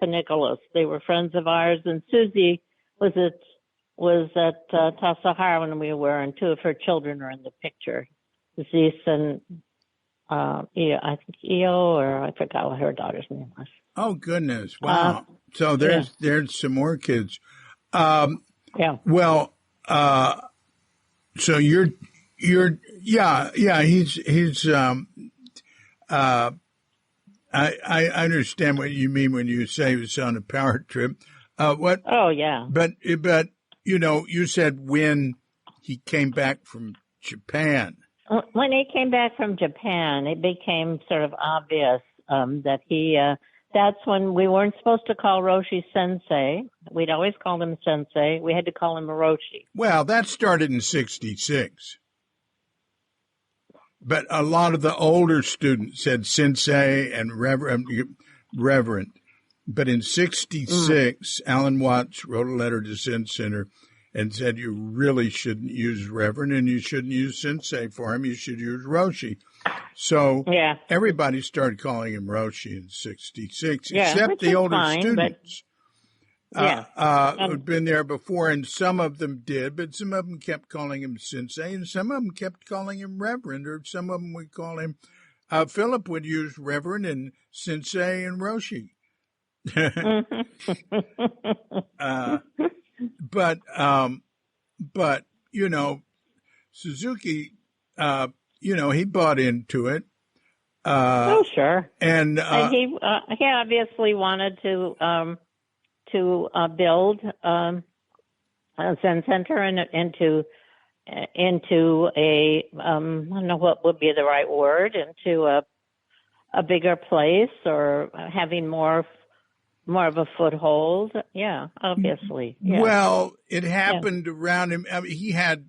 Nicholas. They were friends of ours, and Susie was at Tassajara when we were, and two of her children are in the picture. Zeus and I think Io, or I forgot what her daughter's name was. Oh goodness! Wow. So there's some more kids. Well, so you're he's I understand what you mean when you say he was on a power trip. What? Oh yeah. But you said when he came back from Japan. When he came back from Japan, it became sort of obvious that he. That's when we weren't supposed to call Roshi Sensei. We'd always call him Sensei. We had to call him Roshi. Well, that started in '66. But a lot of the older students said Sensei and Reverend. But in '66, Alan Watts wrote a letter to Zen Center and said you really shouldn't use Reverend and you shouldn't use Sensei for him. You should use Roshi. So everybody started calling him Roshi in '66, except the older students. Who'd been there before, and some of them did, but some of them kept calling him Sensei, and some of them kept calling him Reverend, or some of them would call him, Philip would use Reverend and Sensei and Roshi. But you know, Suzuki, he bought into it. Oh, sure. And he obviously wanted to build a Zen center into a I don't know what would be the right word, into a bigger place, or having more of a foothold. Yeah, obviously. Yeah. Well, it happened around him. I mean, he had,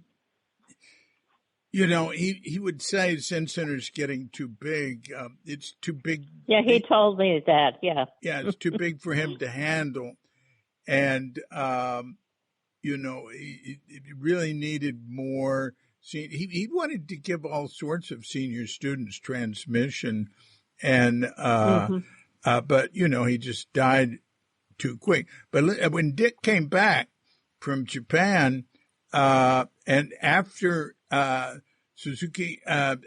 he would say Zen Center's getting too big. It's too big. Yeah, he told me that. Yeah. Yeah, it's too big for him to handle. And, he really needed more. He wanted to give all sorts of senior students transmission. And, but, he just died too quick. But when Dick came back from Japan, and after Suzuki had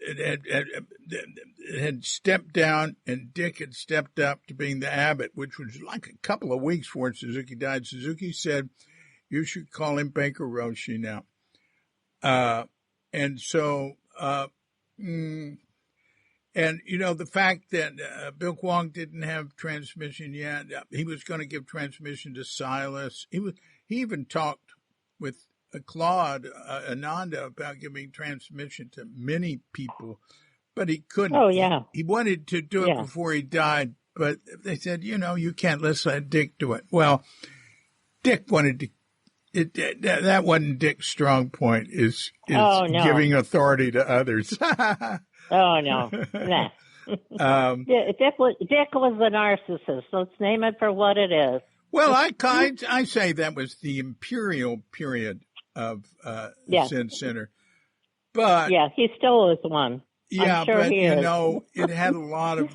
stepped down and Dick had stepped up to being the abbot, which was like a couple of weeks before Suzuki died, Suzuki said, "You should call him Baker Roshi now." And so, and, the fact that Bill Kwong didn't have transmission yet, he was going to give transmission to Silas. He even talked with Claude Ananda about giving transmission to many people, but he couldn't. Oh, yeah. He wanted to do it before he died, but they said, you can't let Dick do it. Well, Dick wanted to. That wasn't Dick's strong point, is giving authority to others. Oh, no. Nah. Dick was the narcissist. Let's name it for what it is. Well, I say that was the imperial period of Zen Center. But yeah, he still is one. Yeah, I'm sure but he is. It had a lot of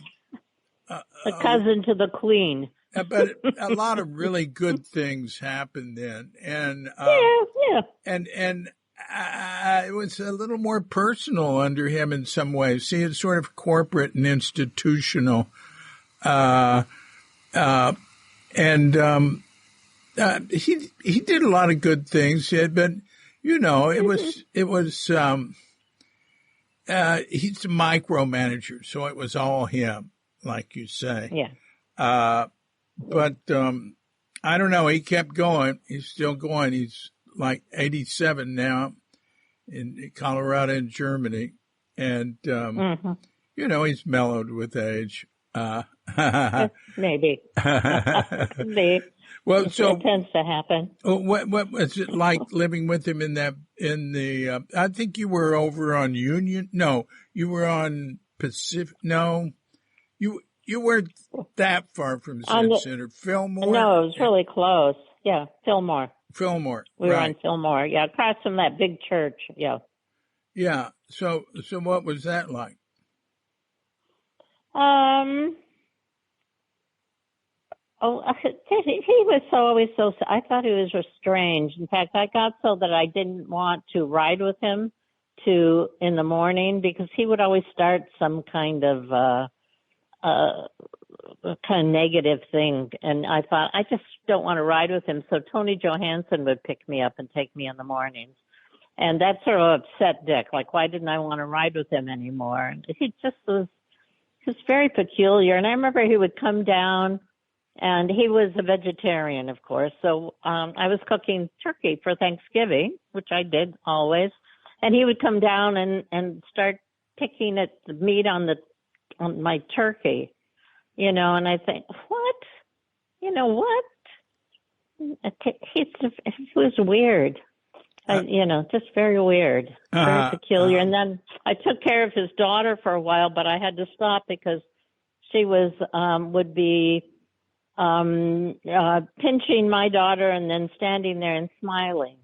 the cousin to the queen. But a lot of really good things happened then, and and it was a little more personal under him in some ways. See, it's sort of corporate and institutional, and he did a lot of good things. But it was he's a micromanager, so it was all him, like you say. Yeah. But I don't know. He kept going. He's still going. He's like 87 now in Colorado and Germany. And, he's mellowed with age. Maybe. Maybe. Well, so it tends to happen. What was it like living with him I think you were over on Union. No, you were on Pacific. No, you weren't that far from Zen Center. Fillmore? No, it was really close. Yeah, Fillmore. Fillmore. We were on Fillmore. Yeah, across from that big church. Yeah. Yeah. So what was that like? He was always so. I thought he was strange. In fact, I got so that I didn't want to ride with him in the morning, because he would always start some kind of negative thing, and I thought, I just don't want to ride with him. So Tony Johansson would pick me up and take me in the mornings, and that sort of upset Dick. Like, why didn't I want to ride with him anymore? And he was very peculiar. And I remember he would come down, and he was a vegetarian, of course. So I was cooking turkey for Thanksgiving, which I did always, and he would come down and start picking at the meat on my turkey, and I think, what? What? It was weird. Just very weird, very peculiar. And then I took care of his daughter for a while, but I had to stop because she would be pinching my daughter and then standing there and smiling.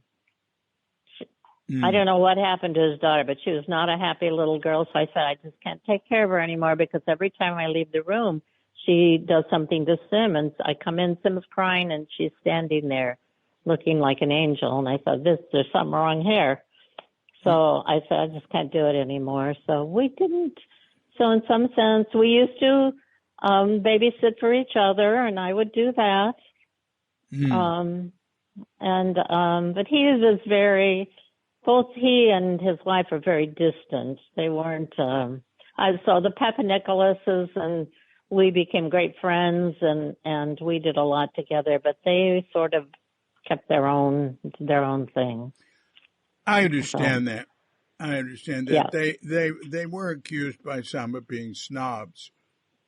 I don't know what happened to his daughter, but she was not a happy little girl. So I said, I just can't take care of her anymore, because every time I leave the room, she does something to Sim. And I come in, Sim's crying, and she's standing there looking like an angel. And I thought, there's something wrong here. So I said, I just can't do it anymore. So we didn't. So in some sense, we used to babysit for each other, and I would do that. But he was both he and his wife are very distant. They weren't, so the Papa Nicholases and we became great friends, and we did a lot together, but they sort of kept their own thing. I understand that. Yeah. They were accused by some of being snobs.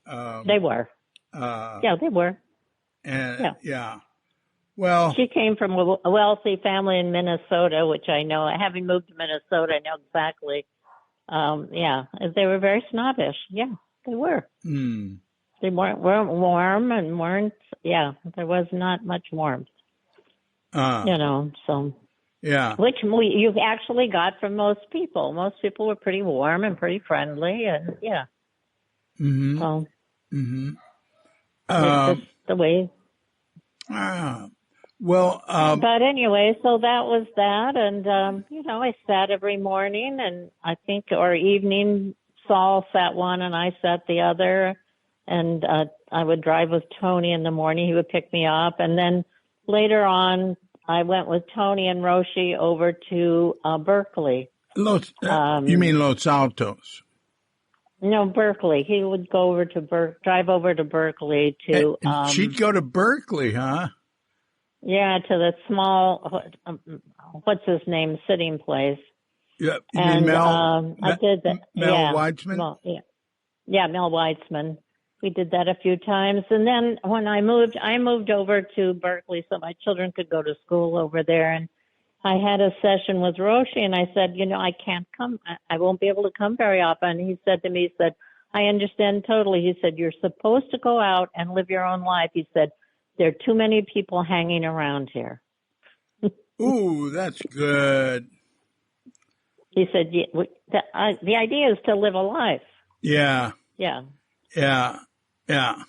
They were. They were. And yeah. Well, she came from a wealthy family in Minnesota, which I know. Having moved to Minnesota, I know exactly. They were very snobbish. Yeah, they were. They weren't warm and weren't. Yeah, there was not much warmth. So. Yeah. Which you actually got from most people. Most people were pretty warm and pretty friendly, and yeah. Mm-hmm. So. Mm-hmm. It's just the way. Well. But anyway, so that was that, and I sat every morning, and I think or evening. Saul sat one, and I sat the other, and I would drive with Tony in the morning. He would pick me up, and then later on, I went with Tony and Roshi over to Berkeley. You mean Los Altos? No, Berkeley. He would go over to drive over to Berkeley to. And she'd go to Berkeley, huh? Yeah, to the small, what's his name, sitting place. Yeah, and I did that. Mel Weitzman? Mel Weitzman. We did that a few times. And then when I moved over to Berkeley so my children could go to school over there. And I had a session with Roshi, and I said, I can't come. I won't be able to come very often. He said to me, I understand totally. He said, you're supposed to go out and live your own life. He said, there are too many people hanging around here. Ooh, that's good. He said, the idea is to live a life. Yeah. Yeah. Yeah. Yeah.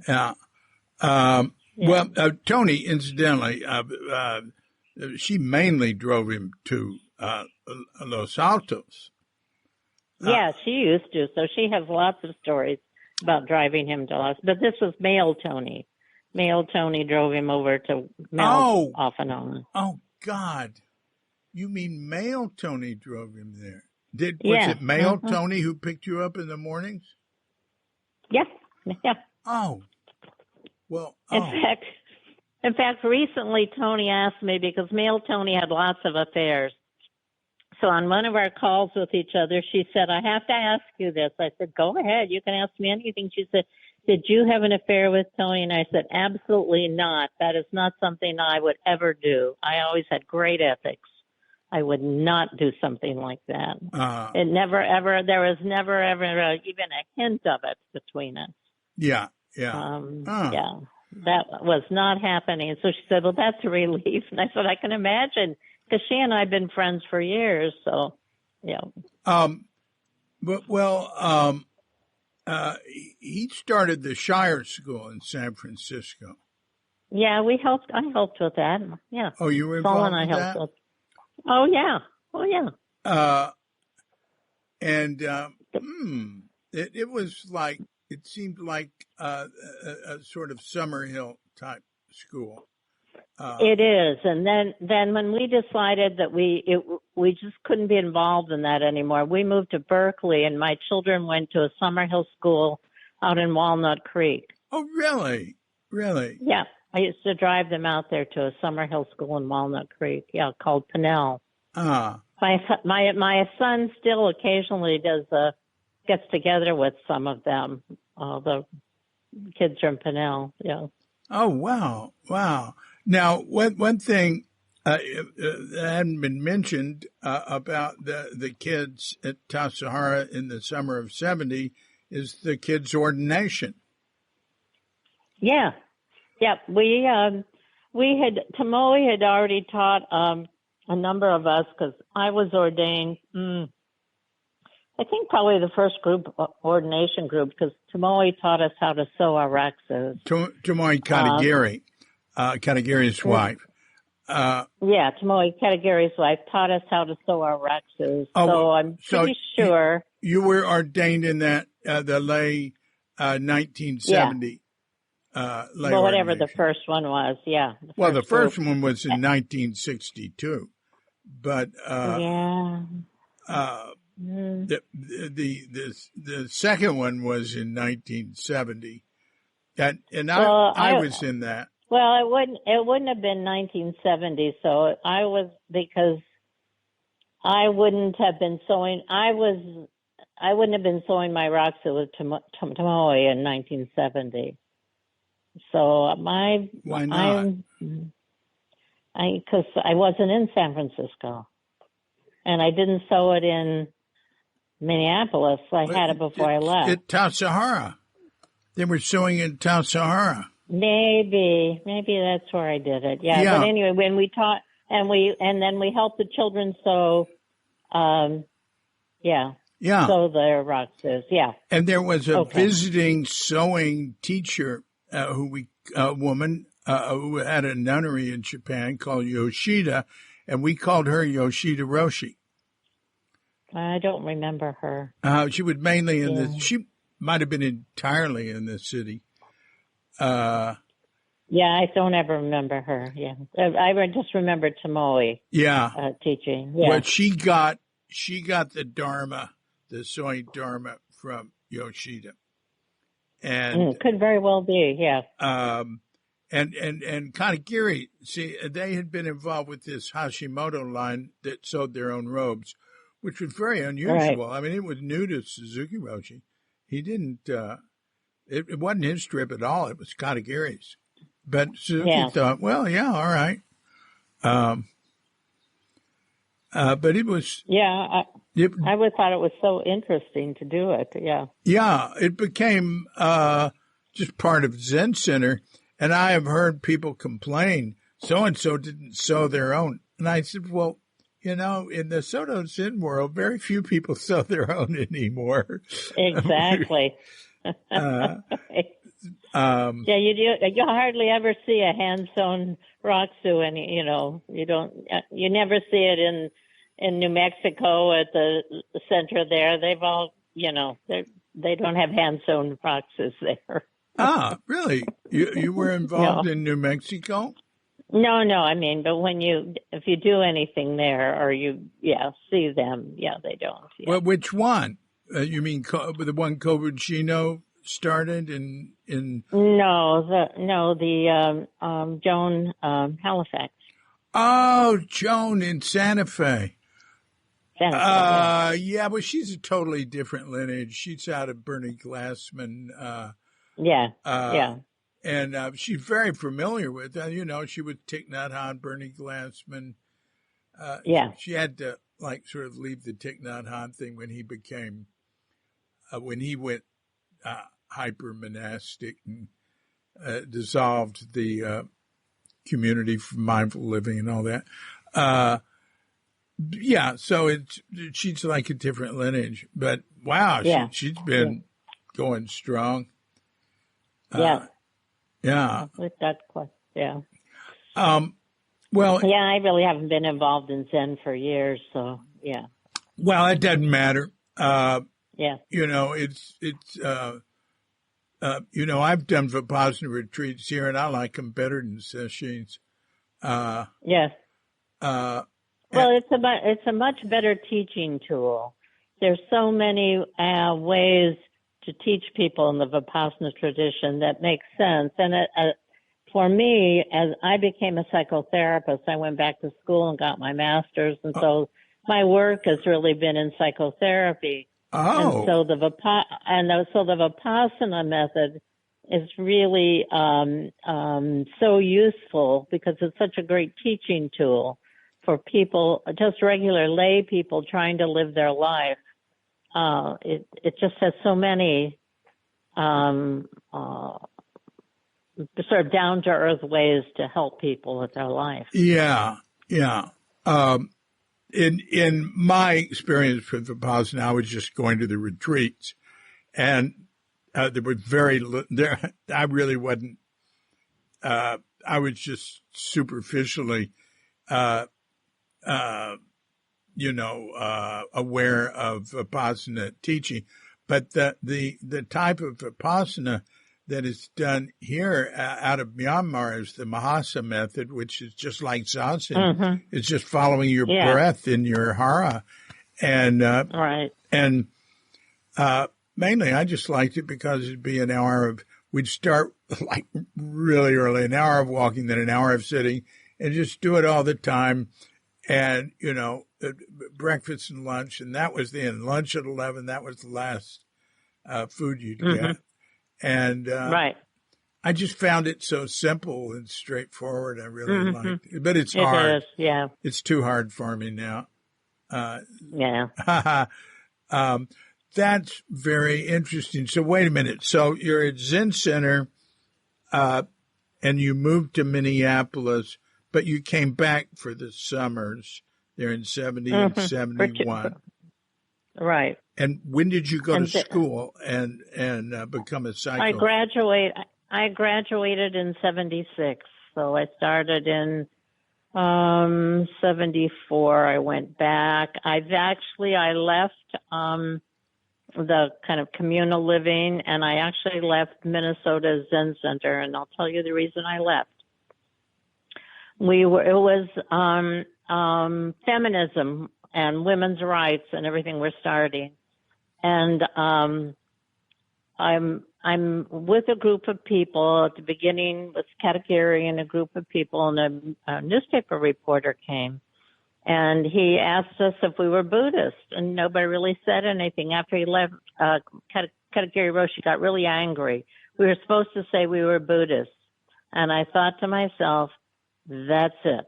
Yeah. Well, Tony, incidentally, she mainly drove him to Los Altos. Yeah, she used to. So she has lots of stories about driving him to Los. But this was male Tony. Male Tony drove him over to Mel off and on. Oh, God. You mean male Tony drove him there? Was it male Tony who picked you up in the mornings? Yeah. Yeah. Oh. Well, In fact, recently Tony asked me, because male Tony had lots of affairs. So on one of our calls with each other, she said, I have to ask you this. I said, go ahead. You can ask me anything. She said, did you have an affair with Tony? And I said, absolutely not. That is not something I would ever do. I always had great ethics. I would not do something like that. There was never, ever even a hint of it between us. Yeah, yeah. Yeah, that was not happening. So she said, well, that's a relief. And I said, I can imagine, because she and I have been friends for years. So, yeah. He started the Shire School in San Francisco. Yeah, I helped with that. Yeah. Oh, you were involved Saul and I helped with. Oh, yeah. Oh, yeah. It was like, it seemed like a sort of Summerhill type school. It is. And then when we decided that we just couldn't be involved in that anymore, we moved to Berkeley, and my children went to a Summerhill school out in Walnut Creek. Oh, really? Really? Yeah. I used to drive them out there to a Summerhill school in Walnut Creek, called Pinnell. My son still occasionally gets together with some of them. The kids from Pinnell, yeah. Oh, wow. Wow. Now, one thing that hadn't been mentioned about the kids at Tassajara in the summer of 70 is the kids' ordination. Yeah. Yeah, Tomoe had already taught a number of us, because I was ordained, I think probably the first ordination group, because Tomoe taught us how to sew our rexes. Tomoe Katagiri, Katagiri's wife. Tomoe Katagiri's wife taught us how to sew our rexes. So I'm pretty sure. You were ordained in that, the lay 1970. Well, whatever the first one was, yeah. The first one was in 1962, but the second one was in 1970, and I was in that. Well, it wouldn't have been 1970, so because I wouldn't have been sewing. I wouldn't have been sewing my Roxu with Tomoe in 1970. So why not? Because I wasn't in San Francisco, and I didn't sew it in Minneapolis. I had it before I left. At Tassajara, they were sewing in Tassajara. Maybe that's where I did it. Yeah. But anyway, when we taught and then we helped the children sew, sew their Roxus. Yeah. And there was a visiting sewing teacher. A woman who had a nunnery in Japan called Yoshida, and we called her Yoshida Roshi. I don't remember her. She was mainly she might have been entirely in the city. I don't ever remember her. Yeah, I just remember Tomoe. Teaching. Yeah, but she got the Dharma, the sewing Dharma from Yoshida. And could very well be, yeah. And Katagiri, see, they had been involved with this Hashimoto line that sewed their own robes, which was very unusual. Right. I mean, it was new to Suzuki Roshi. He didn't. It wasn't his strip at all. It was Katagiri's. But Suzuki thought, well, yeah, all right. But it was. Yeah. I would thought it was so interesting to do it. Yeah. Yeah. It became just part of Zen Center. And I have heard people complain, so-and-so didn't sew their own. And I said, well, in the Soto Zen world, very few people sew their own anymore. Exactly. You hardly ever see a hand-sewn Roxu, and you never see it in New Mexico at the center there. They've all, they don't have hand-sewn Roxus there. Ah, really? You were involved in New Mexico? No, I mean, but if you do anything there or see them, they don't. Yeah. Well, which one? You mean the one Covercino started in? No, Joan Halifax. Oh, Joan in Santa Fe. Santa Fe. Yeah, but she's a totally different lineage. She's out of Bernie Glassman. And she's very familiar with that. She was Thich Nhat Hanh, Bernie Glassman. She had to sort of leave the Thich Nhat Hanh thing when he became, when he went hyper monastic and dissolved the community for mindful living and all that. So she's like a different lineage, but wow, she's been going strong. With that question, Well, I really haven't been involved in Zen for years, so yeah. Well, it doesn't matter. It's I've done Vipassana retreats here, and I like them better than sessions. Yes. Well, it's a much better teaching tool. There's so many ways to teach people in the Vipassana tradition that makes sense. And for me, as I became a psychotherapist, I went back to school and got my master's. And so my work has really been in psychotherapy. Oh. And so the Vipassana method is really so useful because it's such a great teaching tool for people, just regular lay people trying to live their life. It just has so many sort of down to earth ways to help people with their life. Yeah. In my experience with Vipassana, I was just going to the retreats, and there was very there. I really wasn't. I was just superficially, aware of Vipassana teaching. But the type of Vipassana that is done here out of Myanmar is the Mahasa method, which is just like Zazen. Mm-hmm. It's just following your breath in your hara. And, right. And, mainly I just liked it because it'd be an hour of, we'd start like really early, an hour of walking, then an hour of sitting, and just do it all the time. And, breakfast and lunch, and that was the end. Lunch at 11, that was the last food you'd get. And right. I just found it so simple and straightforward. I really liked it. But it's hard. It is, yeah. It's too hard for me now. Yeah. That's very interesting. So wait a minute. So you're at Zen Center, and you moved to Minneapolis, but you came back for the summers there in 70 and 71. Right. And when did you go to school and become a psychologist? I graduated in 76. So I started in 74. I went back. I left the kind of communal living, and I actually left Minnesota Zen Center, and I'll tell you the reason I left. It was feminism and women's rights and everything were starting. And I'm with a group of people at the beginning with Katagiri and a group of people, and a newspaper reporter came. And he asked us if we were Buddhist, and nobody really said anything. After he left, Katagiri Roshi got really angry. We were supposed to say we were Buddhist. And I thought to myself, that's it.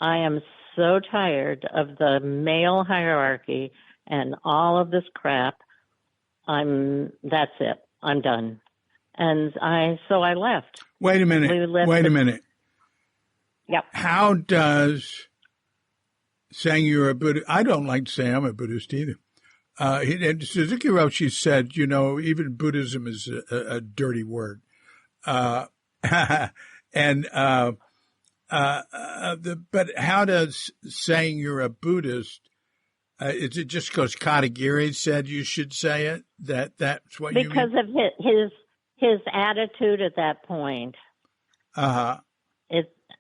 I am so tired of the male hierarchy and all of this crap. That's it. I'm done. And so I left. Wait a minute. Yep. How does saying you're a Buddhist, I don't like to say I'm a Buddhist either. Suzuki Roshi said, even Buddhism is a dirty word. But how does saying you're a Buddhist, is it just because Katagiri said you should say it? That's what you mean? Because of his attitude at that point. Uh-huh.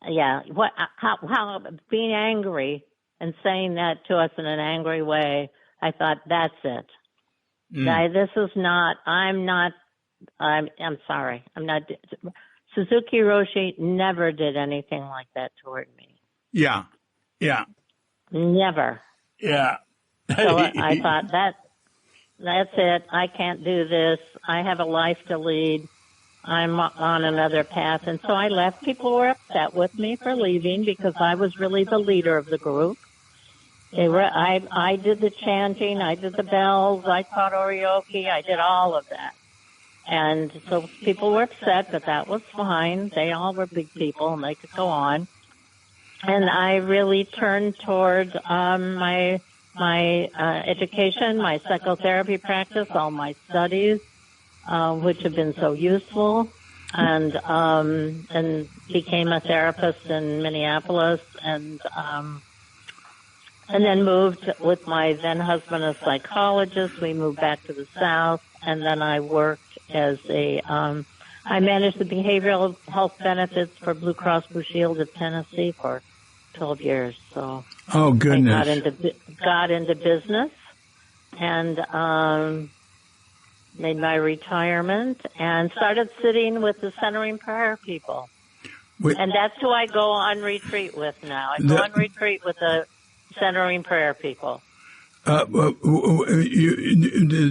How being angry and saying that to us in an angry way, I thought, that's it. This is not, I'm sorry. I'm not, Suzuki Roshi never did anything like that toward me. Yeah. Never. Yeah. So I thought, that's it. I can't do this. I have a life to lead. I'm on another path. And so I left. People were upset with me for leaving because I was really the leader of the group. I did the chanting. I did the bells. I taught oryoki. I did all of that. And so people were upset, but that was fine. They all were big people and they could go on. And I really turned toward my education, my psychotherapy practice, all my studies, which have been so useful, and became a therapist in Minneapolis, and then moved with my then husband, a psychologist. We moved back to the South, and then I worked as I managed the behavioral health benefits for Blue Cross Blue Shield of Tennessee for 12 years. So, oh goodness, I got into business and made my retirement and started sitting with the centering prayer people. And that's who I go on retreat with now. I go on retreat with the centering prayer people. The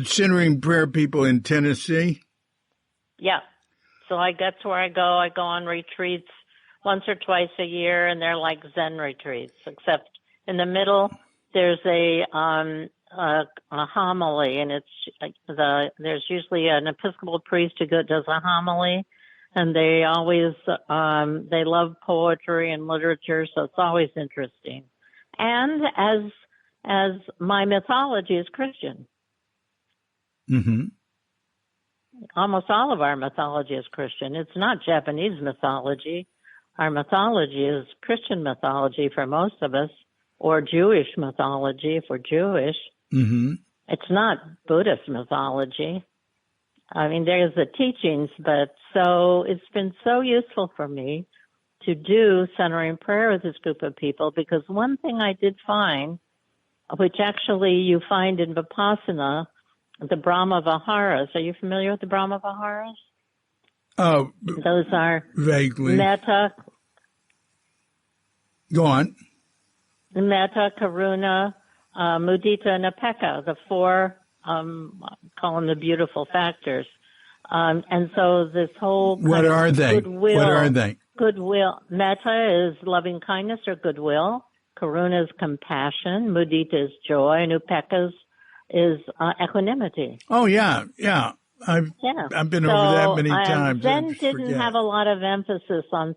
centering prayer people in Tennessee? Yeah. So that's where I go. I go on retreats once or twice a year, and they're like Zen retreats, except in the middle there's a homily, and there's usually an Episcopal priest who does a homily, and they always they love poetry and literature, so it's always interesting. And as my mythology is Christian. Mm-hmm. Almost all of our mythology is Christian. It's not Japanese mythology. Our mythology is Christian mythology for most of us, or Jewish mythology if we're Jewish. Mm-hmm. It's not Buddhist mythology. I mean, there's the teachings, but so it's been so useful for me to do centering prayer with this group of people, because one thing I did find, which actually you find in Vipassana, the Brahma Viharas. Are you familiar with the Brahma Viharas? Oh, those are vaguely. Metta. Go on. Metta, Karuna, Mudita, and Upekkha, the four, call them the beautiful factors. And so this whole what are they? Goodwill. What are they? Goodwill. Metta is loving kindness or goodwill. Karuna is compassion. Mudita is joy. And Upekkha is equanimity. Oh, yeah. I've been over that many times. Zen didn't have a lot of emphasis on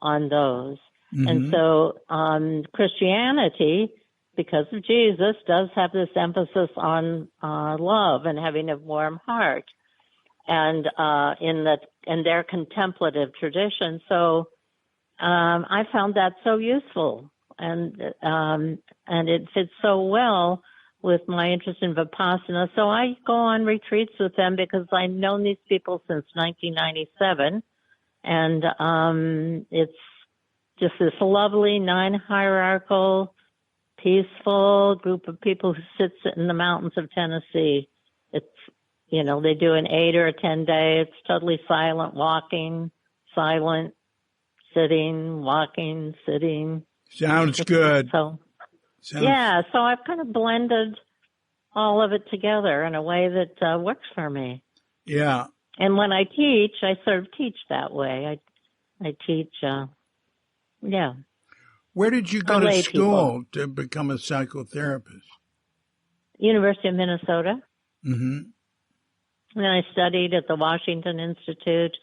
those. Mm-hmm. And so Christianity, because of Jesus, does have this emphasis on love and having a warm heart, and in their contemplative tradition. So I found that so useful, and it fits so well with my interest in Vipassana. So I go on retreats with them because I've known these people since 1997, and it's just this lovely, non-hierarchical, peaceful group of people who sits in the mountains of Tennessee. It's, they do an 8 or a 10 day. It's totally silent, walking, silent, sitting, walking, sitting. Sounds good. So I've kind of blended all of it together in a way that works for me. Yeah. And when I teach, I sort of teach that way. I teach, Where did you go to school to become a psychotherapist? University of Minnesota. Mm-hmm. And then I studied at the Washington Institute.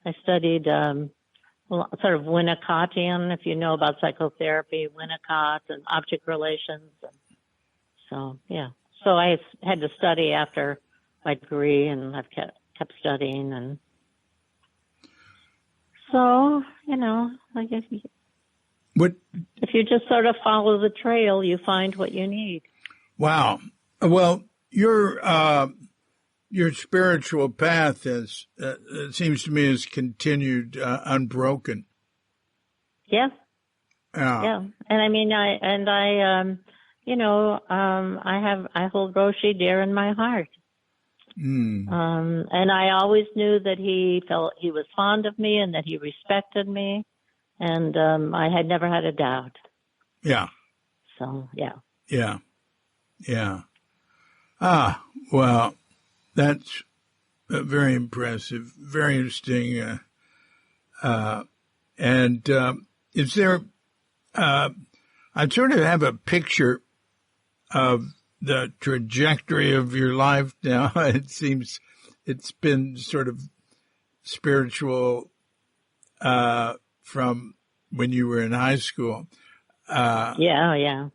I studied sort of Winnicottian, if you know about psychotherapy, Winnicott and object relations. So I had to study after my degree, and I've kept studying. And so, I guess if you just sort of follow the trail, you find what you need. Wow. Well, your spiritual path has, it seems to me, has continued unbroken. Yeah. Yeah. And I mean, I hold Roshi dear in my heart. And I always knew that he felt he was fond of me and that he respected me. And I had never had a doubt. Yeah. So, yeah. Yeah. Yeah. Well, that's very impressive, very interesting. And is there, I sort of have a picture of the trajectory of your life now. It seems it's been sort of spiritual from when you were in high school. Yeah.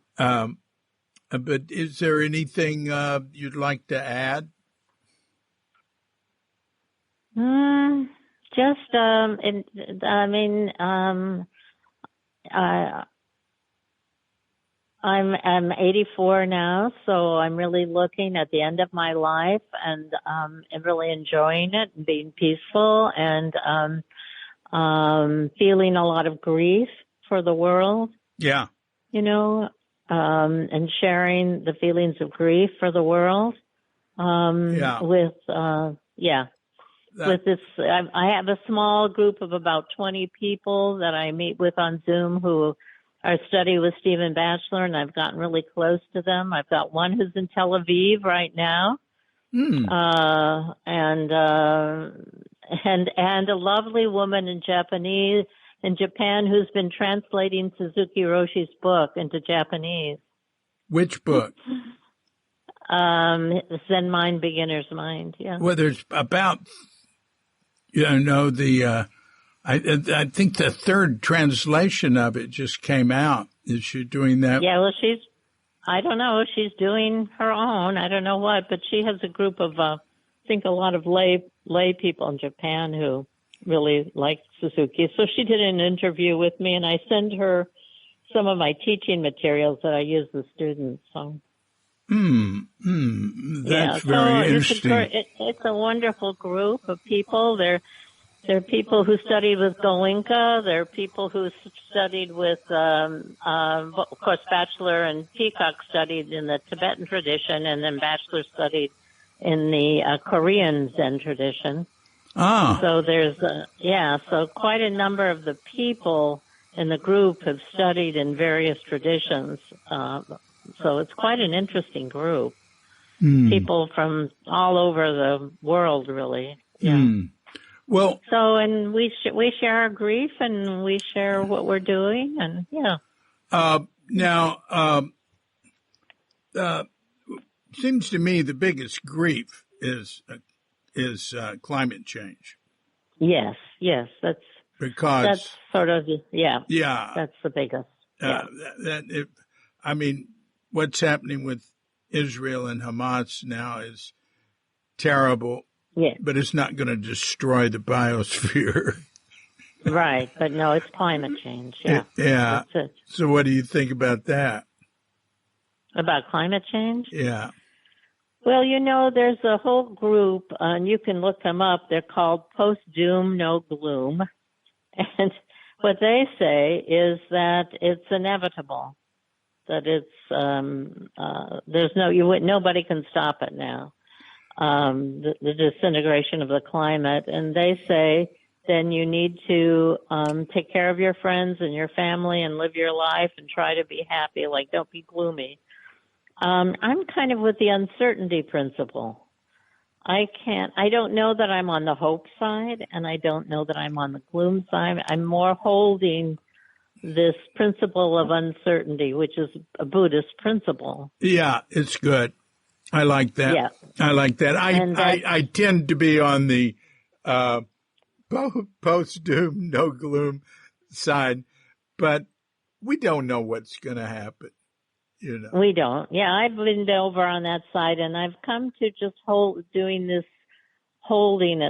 But is there anything you'd like to add? I'm 84 now, so I'm really looking at the end of my life and really enjoying it and being peaceful and feeling a lot of grief for the world. Yeah. And sharing the feelings of grief for the world. With this, I have a small group of about 20 people that I meet with on Zoom who are studying with Stephen Batchelor, and I've gotten really close to them. I've got one who's in Tel Aviv right now, and a lovely woman in Japan who's been translating Suzuki Roshi's book into Japanese. Which book? Zen Mind, Beginner's Mind. Yeah. Well, there's about, I think the third translation of it just came out. Is she doing that? Yeah, well, I don't know. She's doing her own. I don't know what, but she has a group of, I think a lot of lay people in Japan who really like Suzuki. So she did an interview with me, and I send her some of my teaching materials that I use with students. So. That's very interesting. It's a wonderful group of people. There are people who studied with Goenka. There are people who studied with, of course, Bachelor and Peacock studied in the Tibetan tradition, and then Bachelor studied in the Korean Zen tradition. So there's, so quite a number of the people in the group have studied in various traditions. So it's quite an interesting group. People from all over the world, really. Yeah. Well, so and we share our grief and we share what we're doing, and now, seems to me the biggest grief is climate change. Yes, that's sort of that's the biggest. What's happening with Israel and Hamas now is terrible. Yeah. But it's not going to destroy the biosphere. Right. But no, it's climate change. Yeah. Yeah. That's it. So what do you think about that? About climate change? Yeah. Well, there's a whole group, and you can look them up. They're called Post-Doom, No Gloom. And what they say is that it's inevitable, that it's, nobody can stop it now. The disintegration of the climate, and they say then you need to take care of your friends and your family and live your life and try to be happy, like don't be gloomy. I'm kind of with the uncertainty principle. I don't know that I'm on the hope side, and I don't know that I'm on the gloom side. I'm more holding this principle of uncertainty, which is a Buddhist principle. Yeah, it's good. I like that. Yeah. I like that. I tend to be on the post-doom, no gloom side, but we don't know what's going to happen. We don't. Yeah, I've been over on that side, and I've come to just holding it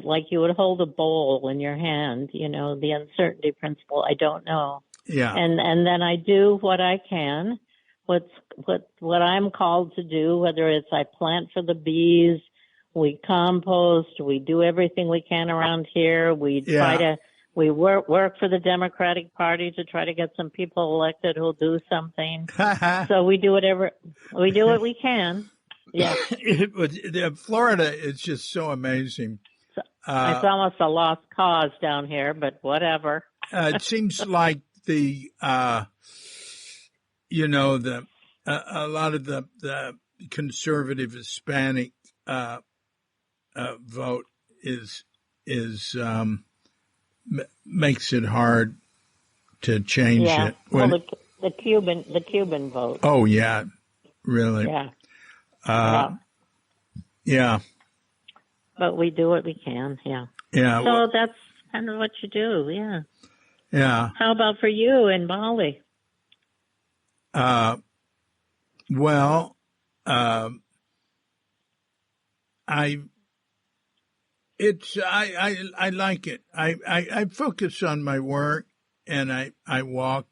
like you would hold a bowl in your hand, the uncertainty principle. I don't know. Yeah. And then I do what I can. What I'm called to do, whether it's I plant for the bees, we compost, we do everything we can around here. We work for the Democratic Party to try to get some people elected who'll do something. So we do what we can. Yeah. Florida is just so amazing. It's almost a lost cause down here, but whatever. It seems like a lot of the conservative Hispanic vote is makes it hard to change it. Well, the Cuban vote. Oh yeah, really. Yeah. Yeah. But we do what we can. Yeah. Yeah. So that's kind of what you do. Yeah. Yeah. How about for you in Bali? I like it. I focus on my work, and I walk.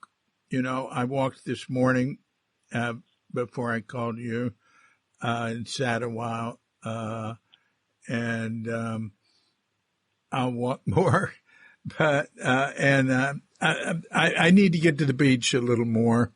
I walked this morning before I called you, and sat a while, and I'll walk more. But I need to get to the beach a little more.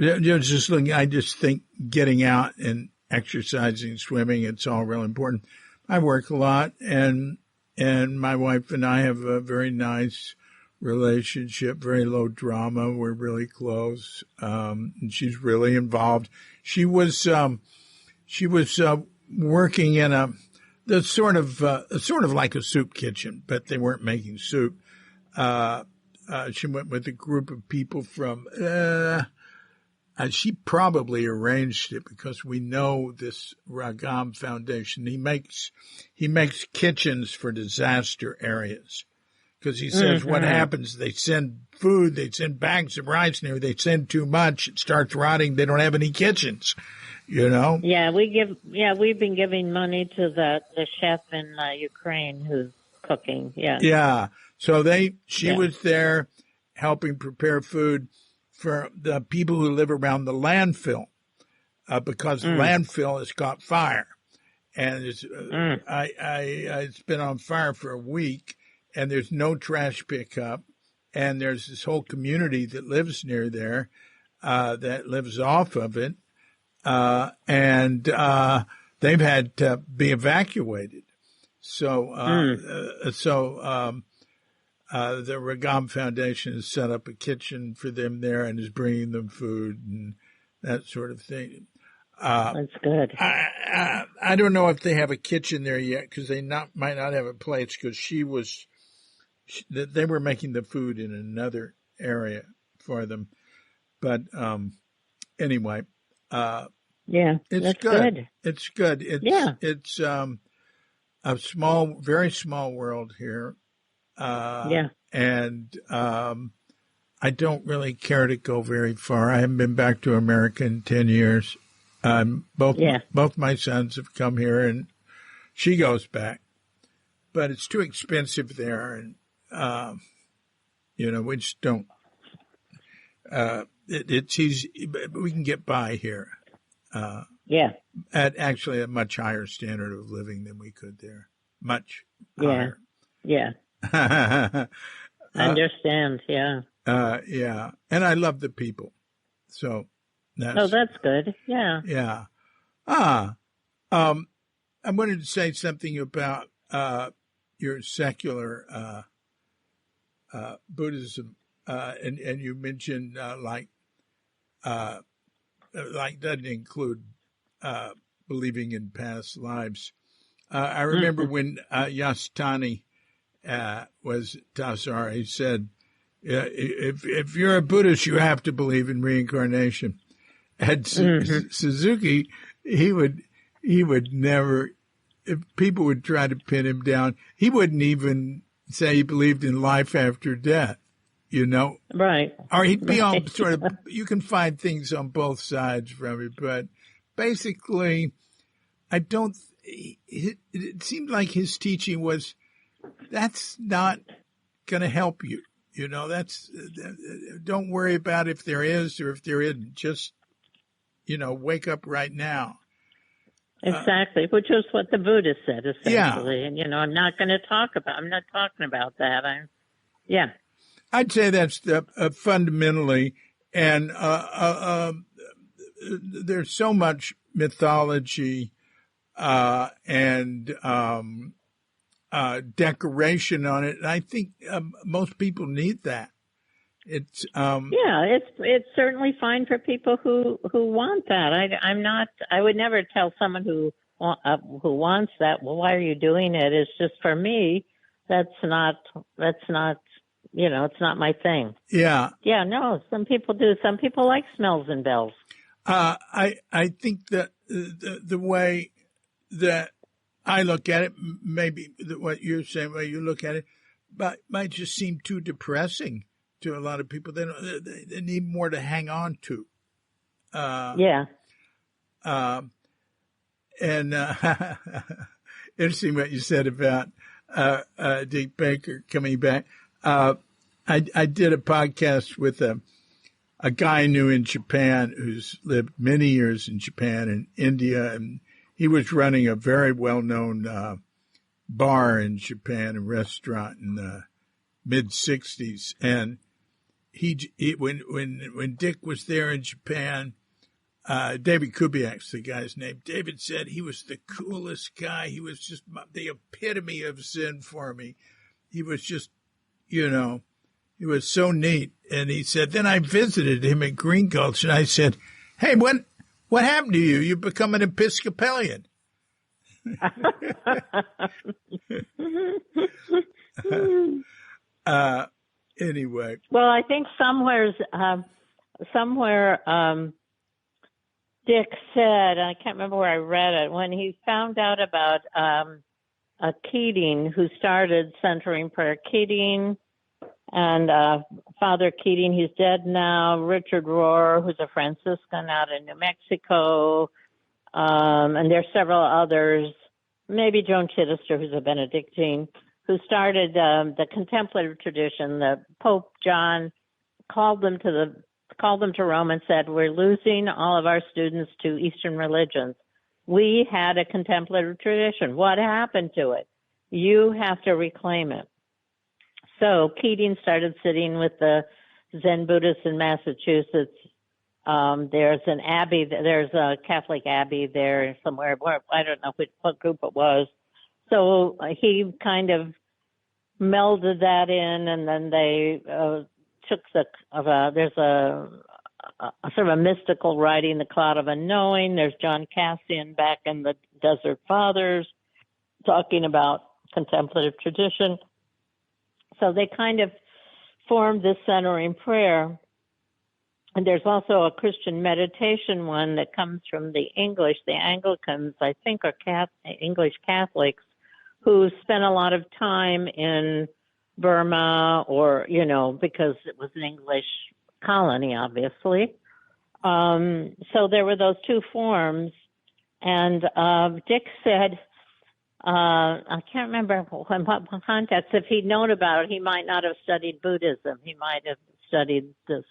I just think getting out and exercising, swimming, it's all real important. I work a lot, and my wife and I have a very nice relationship, very low drama. We're really close, and she's really involved. She was working in the sort of like a soup kitchen, but they weren't making soup. She went with a group of people from. She probably arranged it because we know this Ragam Foundation. He makes kitchens for disaster areas because he says what happens, they send food, they send bags of rice, and they send too much, it starts rotting. They don't have any kitchens, Yeah, we've been giving money to the chef in Ukraine who's cooking. Yeah. Yeah. So she was there helping prepare food for the people who live around the landfill. because landfill has caught fire. And it's been on fire for a week, and there's no trash pickup. And there's this whole community that lives near there that lives off of it. And they've had to be evacuated. So the Regam Foundation has set up a kitchen for them there and is bringing them food and that sort of thing. That's good. I don't know if they have a kitchen there yet because they might not have a place because they were making the food in another area for them. But anyway, it's that's good. It's good. It's a very small world here. And I don't really care to go very far. I haven't been back to America in 10 years. Both my sons have come here, and she goes back, but it's too expensive there, and we just don't. It's easy, but we can get by here. At actually a much higher standard of living than we could there. Much higher. Yeah. I understand. Yeah. And I love the people. So. That's good. Yeah. Yeah. I wanted to say something about your secular Buddhism, and you mentioned like doesn't include believing in past lives. I remember when Yasutani was Tassar, he said, if you're a Buddhist, you have to believe in reincarnation. And Suzuki, he would never, if people would try to pin him down, he wouldn't even say he believed in life after death, Right. Or he'd be on sort of, you can find things on both sides from it, but basically, it seemed like his teaching was, that's not going to help you. Don't worry about if there is or if there isn't. Just, wake up right now. Exactly, which is what the Buddha said, essentially. Yeah. And, I'm not talking about that. I'd say that's fundamentally, and there's so much mythology and decoration on it. And I think most people need that. It's it's certainly fine for people who want that. I would never tell someone who wants that, well, why are you doing it? It's just, for me, that's not it's not my thing. Yeah. Yeah, no, some people do. Some people like smells and bells. I think that the way that I look at it, maybe what you're saying, where you look at it, but might just seem too depressing to a lot of people. They need more to hang on to. Interesting what you said about Dick Baker coming back. I did a podcast with a guy I knew in Japan who's lived many years in Japan and India, and he was running a very well-known bar in Japan, a restaurant in the mid-'60s. And when Dick was there in Japan, David Kubiak's the guy's name. David said he was the coolest guy. He was just the epitome of Zen for me. He was just, he was so neat. And he said, then I visited him at Green Gulch, and I said, hey, what happened to you? You've become an Episcopalian. Anyway. Well, I think somewhere Dick said, I can't remember where I read it, when he found out about Keating, who started Centering Prayer. Keating and Father Keating, he's dead now. Richard Rohr, who's a Franciscan out in New Mexico. And there's several others, maybe Joan Chittister, who's a Benedictine, who started the contemplative tradition. The Pope John called them to the called them to Rome and said, we're losing all of our students to Eastern religions. We had a contemplative tradition. What happened to it? You have to reclaim it. So Keating started sitting with the Zen Buddhists in Massachusetts. There's an abbey, there's a Catholic abbey there somewhere, where, I don't know what group it was. So he kind of melded that in, and then they took there's a sort of a mystical writing, The Cloud of Unknowing. There's John Cassian back in the Desert Fathers talking about contemplative tradition. So they kind of formed this centering prayer. And there's also a Christian meditation one that comes from the English. The Anglicans, I think, are English Catholics who spent a lot of time in Burma, or, because it was an English colony, obviously. So there were those two forms. And Dick said, I can't remember in what context, if he'd known about it, he might not have studied Buddhism. He might have studied this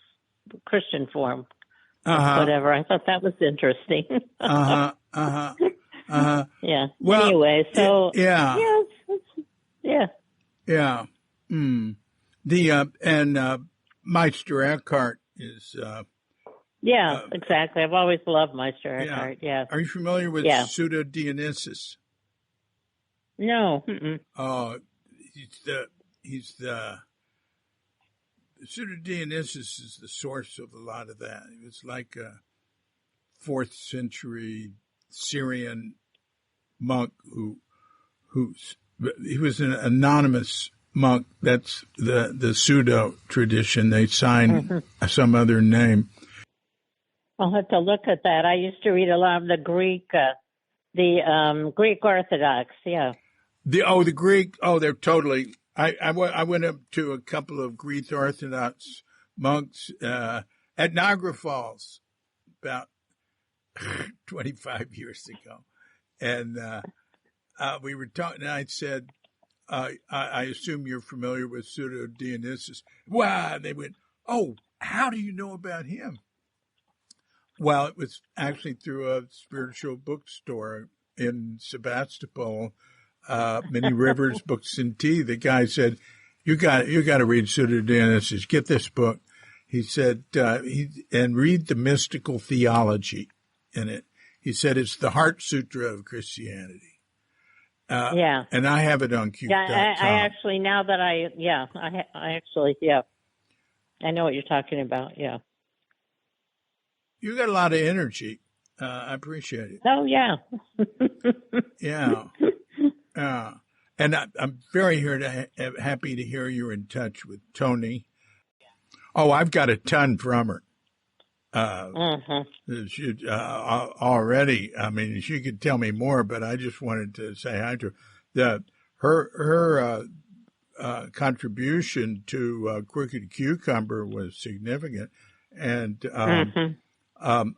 Christian form, whatever. I thought that was interesting. Yeah. Well, anyway, so yeah. And Meister Eckhart is. Exactly. I've always loved Meister Eckhart. Yeah. Are you familiar with Pseudo-Dionysus? No. Mm-mm. Oh, he's the Pseudo-Dionysus is the source of a lot of that. It was like a 4th century Syrian monk he was an anonymous monk. That's the pseudo tradition. They signed some other name. I'll have to look at that. I used to read a lot of the Greek Orthodox. Yeah. The Greek. Oh, they're totally. I went up to a couple of Greek Orthodox monks at Niagara Falls about 25 years ago. And we were talking, and I said, I assume you're familiar with Pseudo-Dionysus. Wow. They went, oh, how do you know about him? Well, it was actually through a spiritual bookstore in Sebastopol, Many Rivers Books and Tea. The guy said, you got to read Pseudo-Dionysus. Get this book. He said, and read the mystical theology in it. He said, it's the Heart Sutra of Christianity. And I have it on Q.com. Yeah, I actually, now that I know what you're talking about. Yeah. You got a lot of energy. I appreciate it. Oh, yeah. Yeah. And I'm very happy to hear you're in touch with Tony. Oh, I've got a ton from her. Already. I mean, she could tell me more, but I just wanted to say hi to her. Her contribution to Crooked Cucumber was significant. And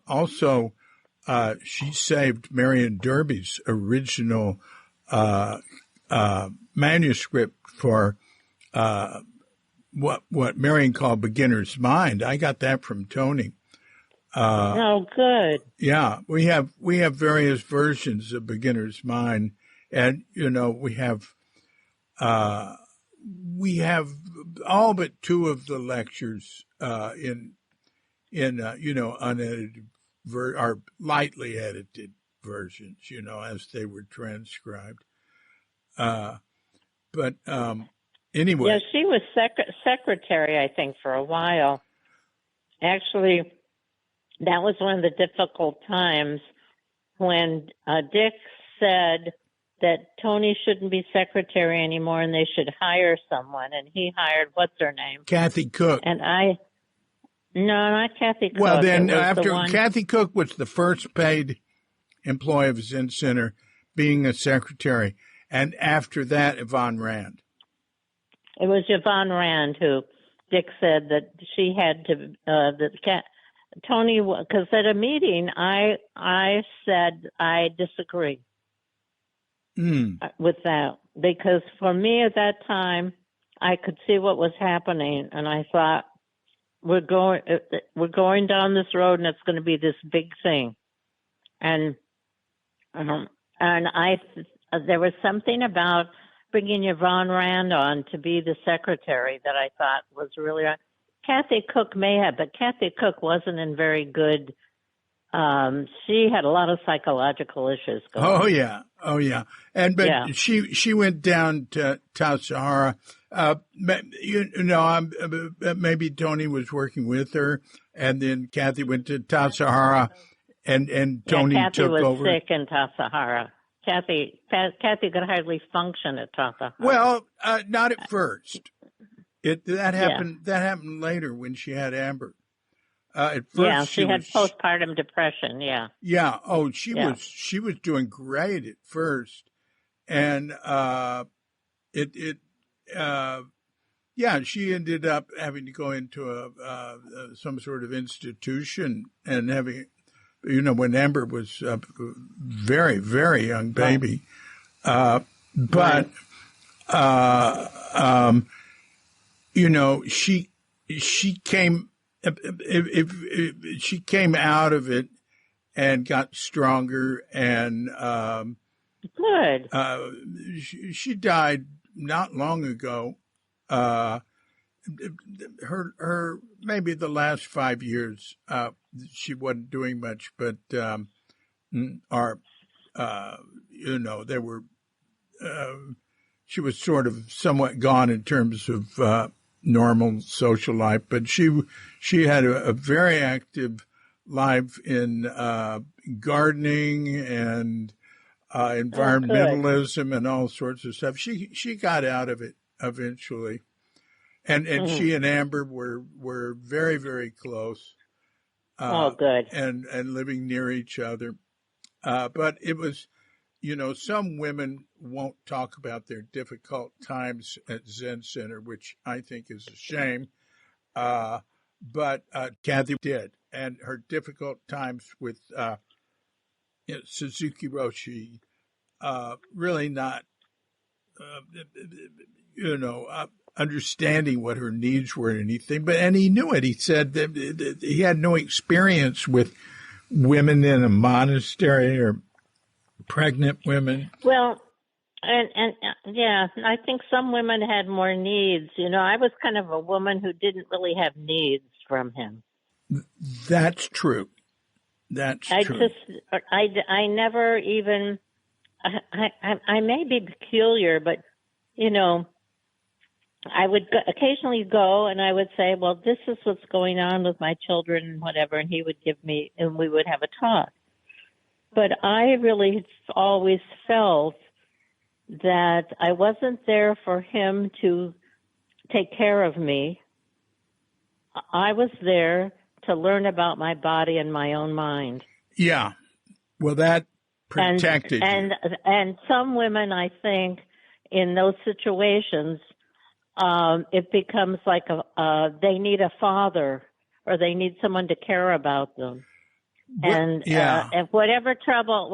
also, she saved Marion Derby's original manuscript for what Marion called Beginner's Mind. I got that from Tony. Oh, good. Yeah, we have various versions of Beginner's Mind, and we have all but 2 of the lectures in unedited or lightly edited versions, as they were transcribed. But anyway. Yeah, she was secretary, I think, for a while. Actually, that was one of the difficult times when Dick said that Tony shouldn't be secretary anymore and they should hire someone. And he hired, what's her name? Kathy Cook. And no, not Kathy Cook. Well, then after Kathy Cook was the first paid employee of Zen Center, being a secretary. And after that, Yvonne Rand. It was Yvonne Rand who Dick said that she had to, Tony, because at a meeting, I said I disagree with that, because for me at that time, I could see what was happening, and I thought we're going down this road, and it's going to be this big thing. And there was something about bringing Yvonne Rand on to be the secretary that I thought was really right. Kathy Cook may have, but Kathy Cook wasn't in very good. She had a lot of psychological issues going on. Oh yeah. But she went down to Tassajara. Maybe Tony was working with her, and then Kathy went to Tassajara, and Tony took over. Kathy was sick in Tassajara. Kathy could hardly function at Tassajara. Well, not at first. That happened later when she had Amber. At first, she had postpartum depression. Yeah. Yeah. Oh, she was doing great at first, and she ended up having to go into some sort of institution and having, when Amber was a very, very young baby, she came. If she came out of it and got stronger, and good. She died not long ago. Her maybe the last 5 years she wasn't doing much, but they were. She was sort of somewhat gone in terms of normal social life, but she had a very active life in gardening and environmentalism and all sorts of stuff. She got out of it eventually, and she and Amber were very, very close. Good. And living near each other, but it was. Some women won't talk about their difficult times at Zen Center, which I think is a shame. But Kathy did. And her difficult times with Suzuki Roshi, really not, understanding what her needs were or anything. And he knew it. He said that he had no experience with women in a monastery or pregnant women. Well, and I think some women had more needs. I was kind of a woman who didn't really have needs from him. That's true. I never even, I may be peculiar, but, I would occasionally go and I would say, well, this is what's going on with my children and whatever, and he would give me, and we would have a talk. But I really always felt that I wasn't there for him to take care of me. I was there to learn about my body and my own mind. Yeah. Well, that protected you. And some women, I think, in those situations, it becomes like they need a father or they need someone to care about them. And whatever trouble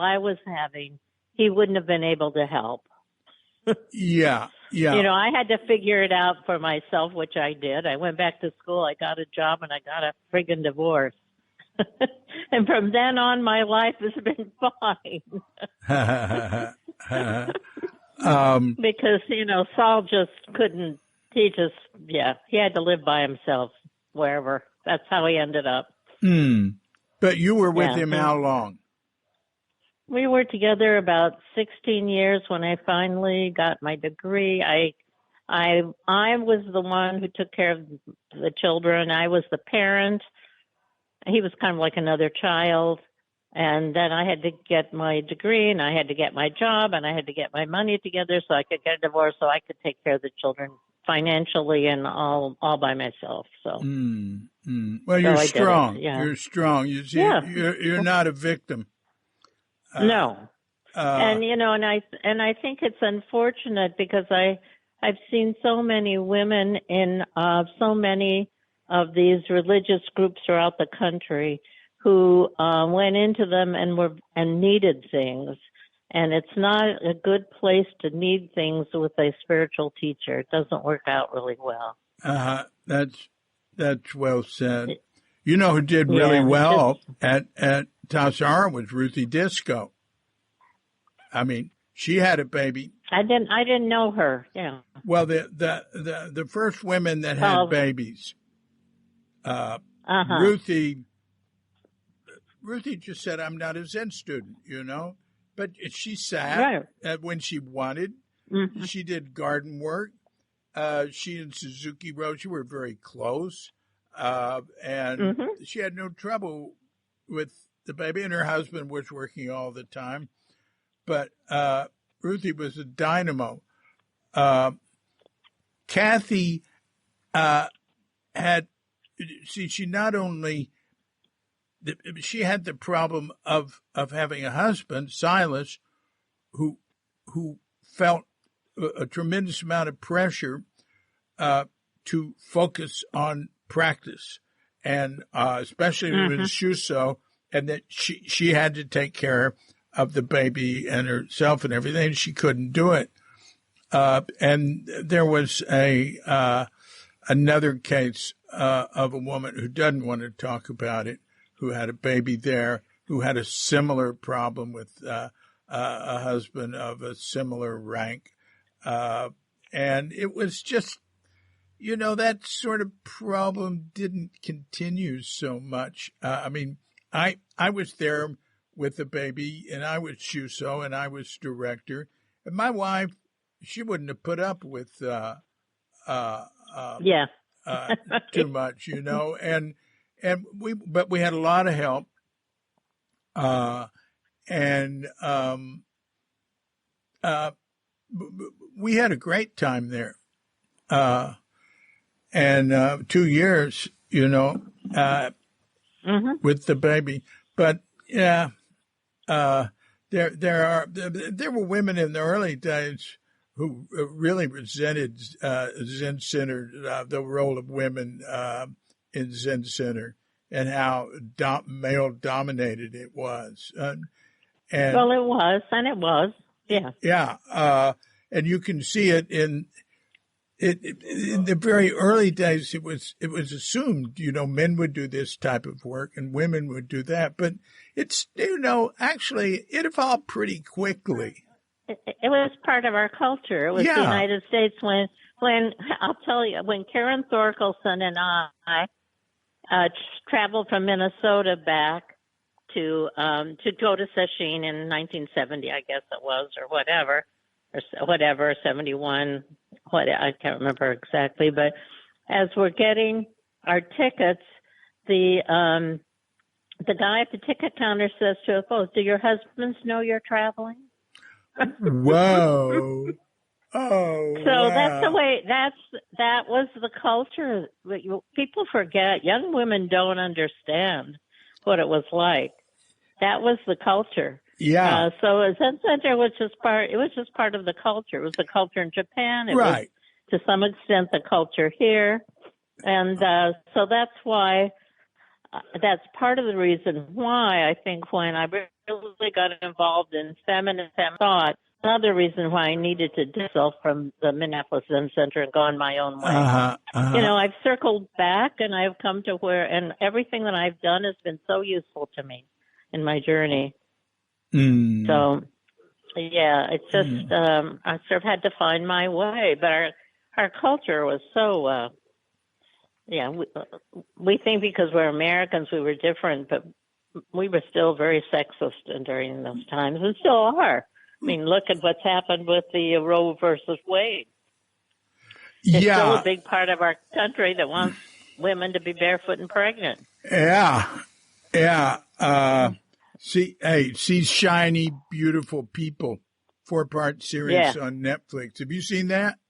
I was having, he wouldn't have been able to help. Yeah. I had to figure it out for myself, which I did. I went back to school, I got a job, and I got a friggin' divorce. And from then on, my life has been fine. Because, Saul just couldn't, he had to live by himself wherever. That's how he ended up. But you were with him how long? We were together about 16 years when I finally got my degree. I was the one who took care of the children. I was the parent. He was kind of like another child. And then I had to get my degree, and I had to get my job, and I had to get my money together so I could get a divorce, so I could take care of the children financially and all by myself. So, Well, you're strong. You're strong. You're not a victim. No. And I think it's unfortunate because I've seen so many women in so many of these religious groups throughout the country who went into them and needed things. And it's not a good place to need things with a spiritual teacher. It doesn't work out really well. That's well said. You know who did really well at Tassara was Ruthie Disco. I mean, she had a baby. I didn't know her. Yeah. Well, the first women that had babies, Ruthie just said, "I'm not a Zen student," you know, but she sat when she wanted. Mm-hmm. She did garden work. She and Suzuki Roshi were very close, and she had no trouble with the baby, and her husband was working all the time. But Ruthie was a dynamo. Kathy she not only, she had the problem of having a husband, Silas, who felt a tremendous amount of pressure to focus on practice, and especially with Shuso, and that she had to take care of the baby and herself and everything. She couldn't do it. And there was another case of a woman who doesn't want to talk about it, who had a baby there, who had a similar problem with a husband of a similar rank. And it was just, you know, that sort of problem didn't continue so much. I mean, I was there with the baby, and I was Shuso, and I was director. And my wife, she wouldn't have put up with too much, you know. And we had a lot of help, we had a great time there, and 2 years, you know, with the baby. But yeah, there were women in the early days who really resented Zen Center, the role of women in Zen Center, and how male dominated it was. Well, it was. Yeah. Yeah. And you can see it in the very early days. It was assumed, you know, men would do this type of work and women would do that. But it's, you know, actually it evolved pretty quickly. It was part of our culture. It was the United States when I'll tell you, when Karen Thorkelson and I traveled from Minnesota back to go to Sesshin in 1970, I guess it was, or whatever, 71, I can't remember exactly. But as we're getting our tickets, the guy at the ticket counter says to us, "Oh, do your husbands know you're traveling?" Whoa. Oh, so wow. That's the way, that was the culture. People forget, young women don't understand what it was like. That was the culture. Yeah. So a Zen Center was just part of the culture. It was the culture in Japan. It was, to some extent, the culture here. And so that's why, that's part of the reason why I think when I really got involved in feminine thought, another reason why I needed to dissolve from the Minneapolis Zen Center and gone my own way. You know, I've circled back and I've come to where, and everything that I've done has been so useful to me in my journey. So, yeah, it's just, I sort of had to find my way, but our culture was so, we think because we're Americans, we were different, but we were still very sexist during those times, and still are. I mean, look at what's happened with the Roe versus Wade. It's still a big part of our country that wants women to be barefoot and pregnant. See Shiny, Beautiful People, 4-part series on Netflix. Have you seen that?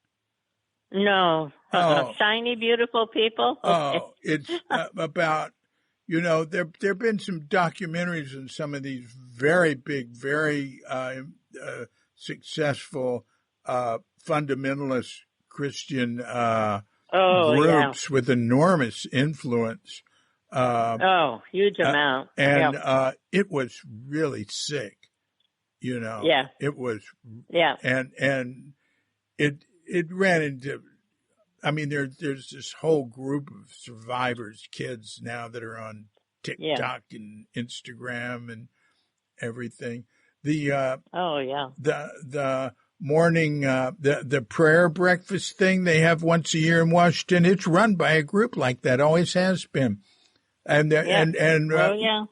No. Shiny, Beautiful People? Okay. Oh, it's about, you know, there have been some documentaries on some of these very big, very successful fundamentalist Christian groups with enormous influence. Huge amount. And it was really sick, you know. Yeah. It was. Yeah. And it ran into I mean, there's this whole group of survivors, kids now that are on TikTok and Instagram and everything. The morning the prayer breakfast thing they have once a year in Washington. It's run by a group like that, always has been, and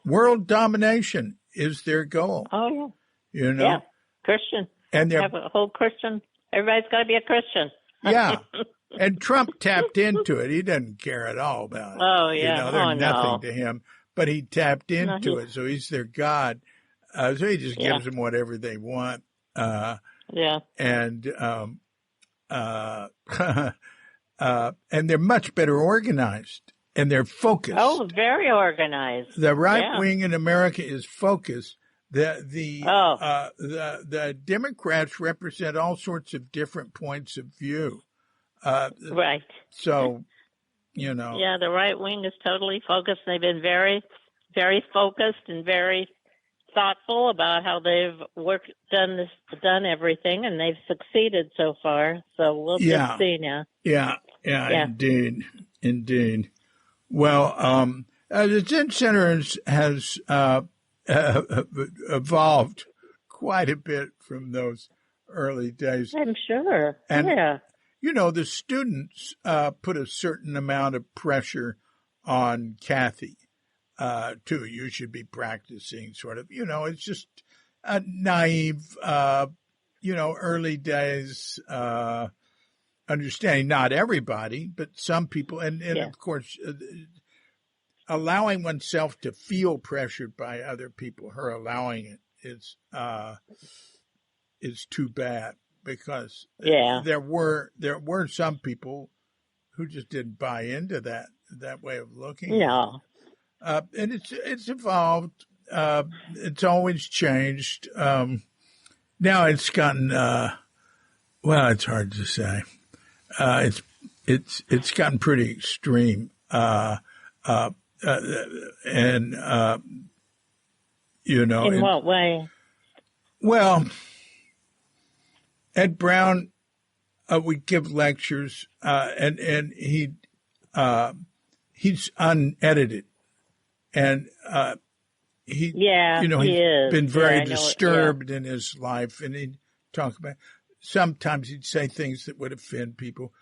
world domination is their goal. Oh yeah, Christian, and they have a whole Christian. Everybody's got to be a Christian. Yeah, and Trump tapped into it. He doesn't care at all about it. Oh yeah, they're nothing to him, but he tapped into it, so he's their god. So he just gives them whatever they want. And and they're much better organized, and they're focused. Oh, very organized. The right wing in America is focused. The Democrats represent all sorts of different points of view. Right. So, Yeah, the right wing is totally focused. They've been very, very focused and very thoughtful about how they've done everything, and they've succeeded so far. So we'll just see now. Yeah, indeed. Well, the Zen Center has evolved quite a bit from those early days. I'm sure. And, the students put a certain amount of pressure on Kathy. Too. You should be practicing sort of, it's just a naive, early days, understanding, not everybody, but some people. And of course, allowing oneself to feel pressured by other people, her allowing it is too bad, because there were some people who just didn't buy into that way of looking. No. And it's evolved. It's always changed. Now it's gotten, it's hard to say. It's gotten pretty extreme. In what way? Well, Ed Brown would give lectures, and he's unedited. And he's been very disturbed in his life, and he'd talk about. Sometimes he'd say things that would offend people,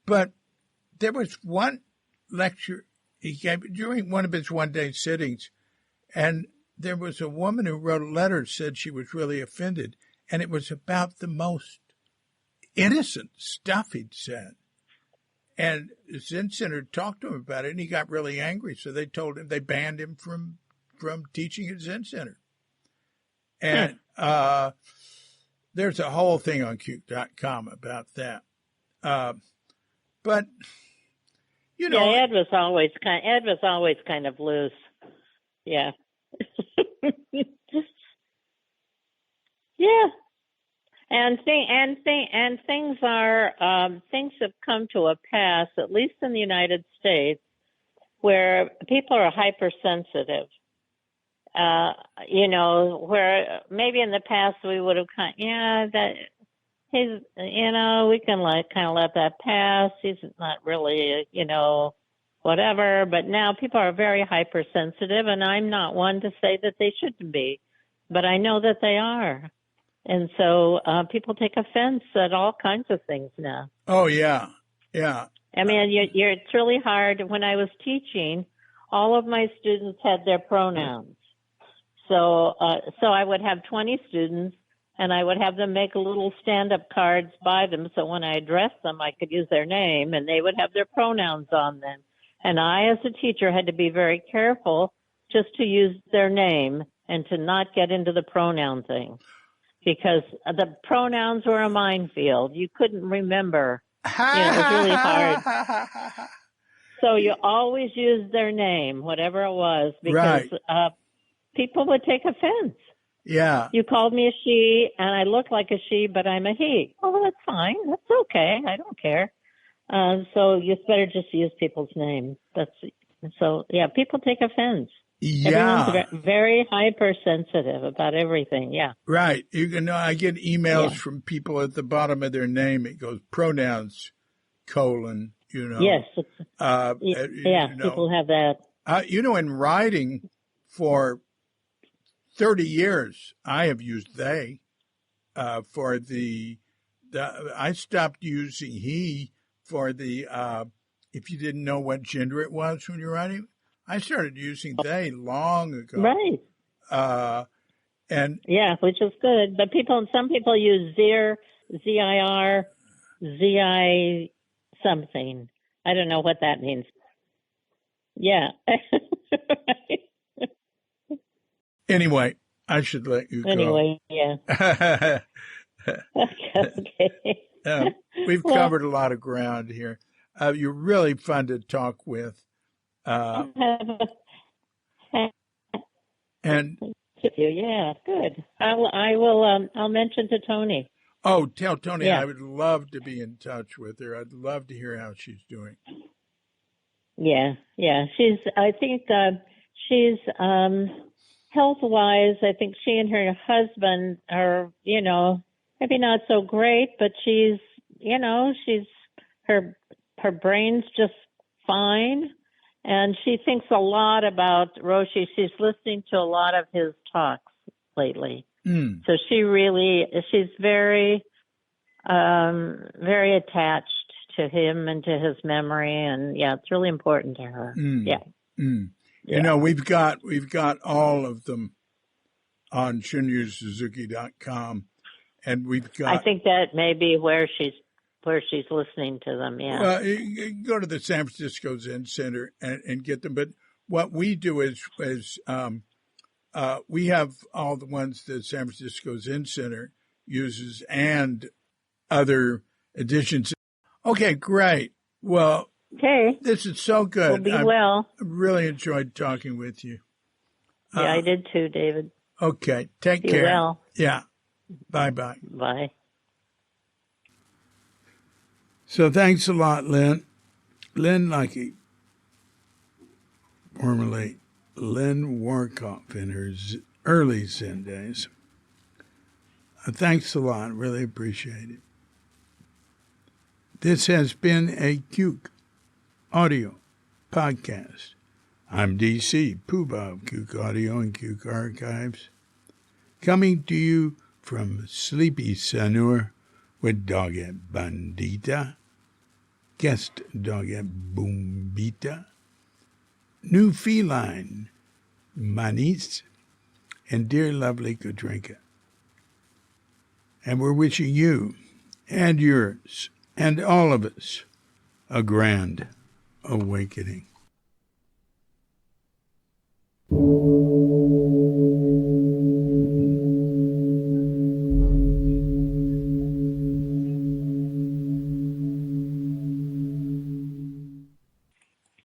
but there was one lecture he gave during one of his one-day sittings, and there was a woman who wrote a letter, said she was really offended, and it was about the most innocent stuff he'd said. And the Zen Center talked to him about it, and he got really angry. So they told him, they banned him from teaching at Zen Center. And there's a whole thing on Q.com about that. But Ed was always kind of loose. Yeah. Yeah. And things have come to a pass, at least in the United States, where people are hypersensitive. Where maybe in the past we would have we can kind of let that pass. He's not really, whatever. But now people are very hypersensitive, and I'm not one to say that they shouldn't be, but I know that they are. And so people take offense at all kinds of things now. Oh, yeah. Yeah. I mean, it's really hard. When I was teaching, all of my students had their pronouns. So I would have 20 students, and I would have them make little stand-up cards by them. So when I addressed them, I could use their name, and they would have their pronouns on them. And I, as a teacher, had to be very careful just to use their name and to not get into the pronoun thing. Because the pronouns were a minefield. You couldn't remember. It was really hard. So you always used their name, whatever it was, because people would take offense. Yeah. You called me a she, and I look like a she, but I'm a he. Oh, well, that's fine. That's okay. I don't care. So you better just use people's names. People take offense. Yeah. Everyone's very hypersensitive about everything. Yeah. Right. I get emails from people at the bottom of their name. It goes pronouns, Yes. People have that. In writing for 30 years, I have used they for I stopped using he for if you didn't know what gender it was when you're writing. I started using they long ago. Right. Which is good. But some people use zir, Z-I-R, Z-I something. I don't know what that means. Yeah. Anyway, I should let you go. Anyway, yeah. Okay. We've covered a lot of ground here. You're really fun to talk with. And yeah, good. I'll mention to Tony. Oh, tell Tony I would love to be in touch with her. I'd love to hear how she's doing. Yeah. I think she's health-wise, I think she and her husband are, maybe not so great, but she's her brain's just fine. And she thinks a lot about Roshi. She's listening to a lot of his talks lately. So she's very, very attached to him and to his memory. And it's really important to her. Yeah. We've got all of them on ShunyuSuzuki.com, and we've got. I think that may be where she's listening to them. Yeah. Well, go to the San Francisco Zen Center and get them. But what we do is we have all the ones that San Francisco Zen Center uses and other editions. Okay, great. Well. Okay. This is so good. Be well. I really enjoyed talking with you. Yeah, I did too, David. Okay. Take Be care. Well. Yeah. Bye-bye. Bye. So thanks a lot, Lynne. Lynne Lockie, formerly Lynne Warkov in her early Zen days. Thanks a lot. Really appreciate it. This has been a Cuke Audio Podcast. I'm DC, Poobah of Cuke Audio and Cuke Archives, coming to you from Sleepy Sanur with Dogette Bandita, Guest Dogette Boombita, New Feline Manis, and dear lovely Katrinka. And we're wishing you and yours and all of us a grand awakening.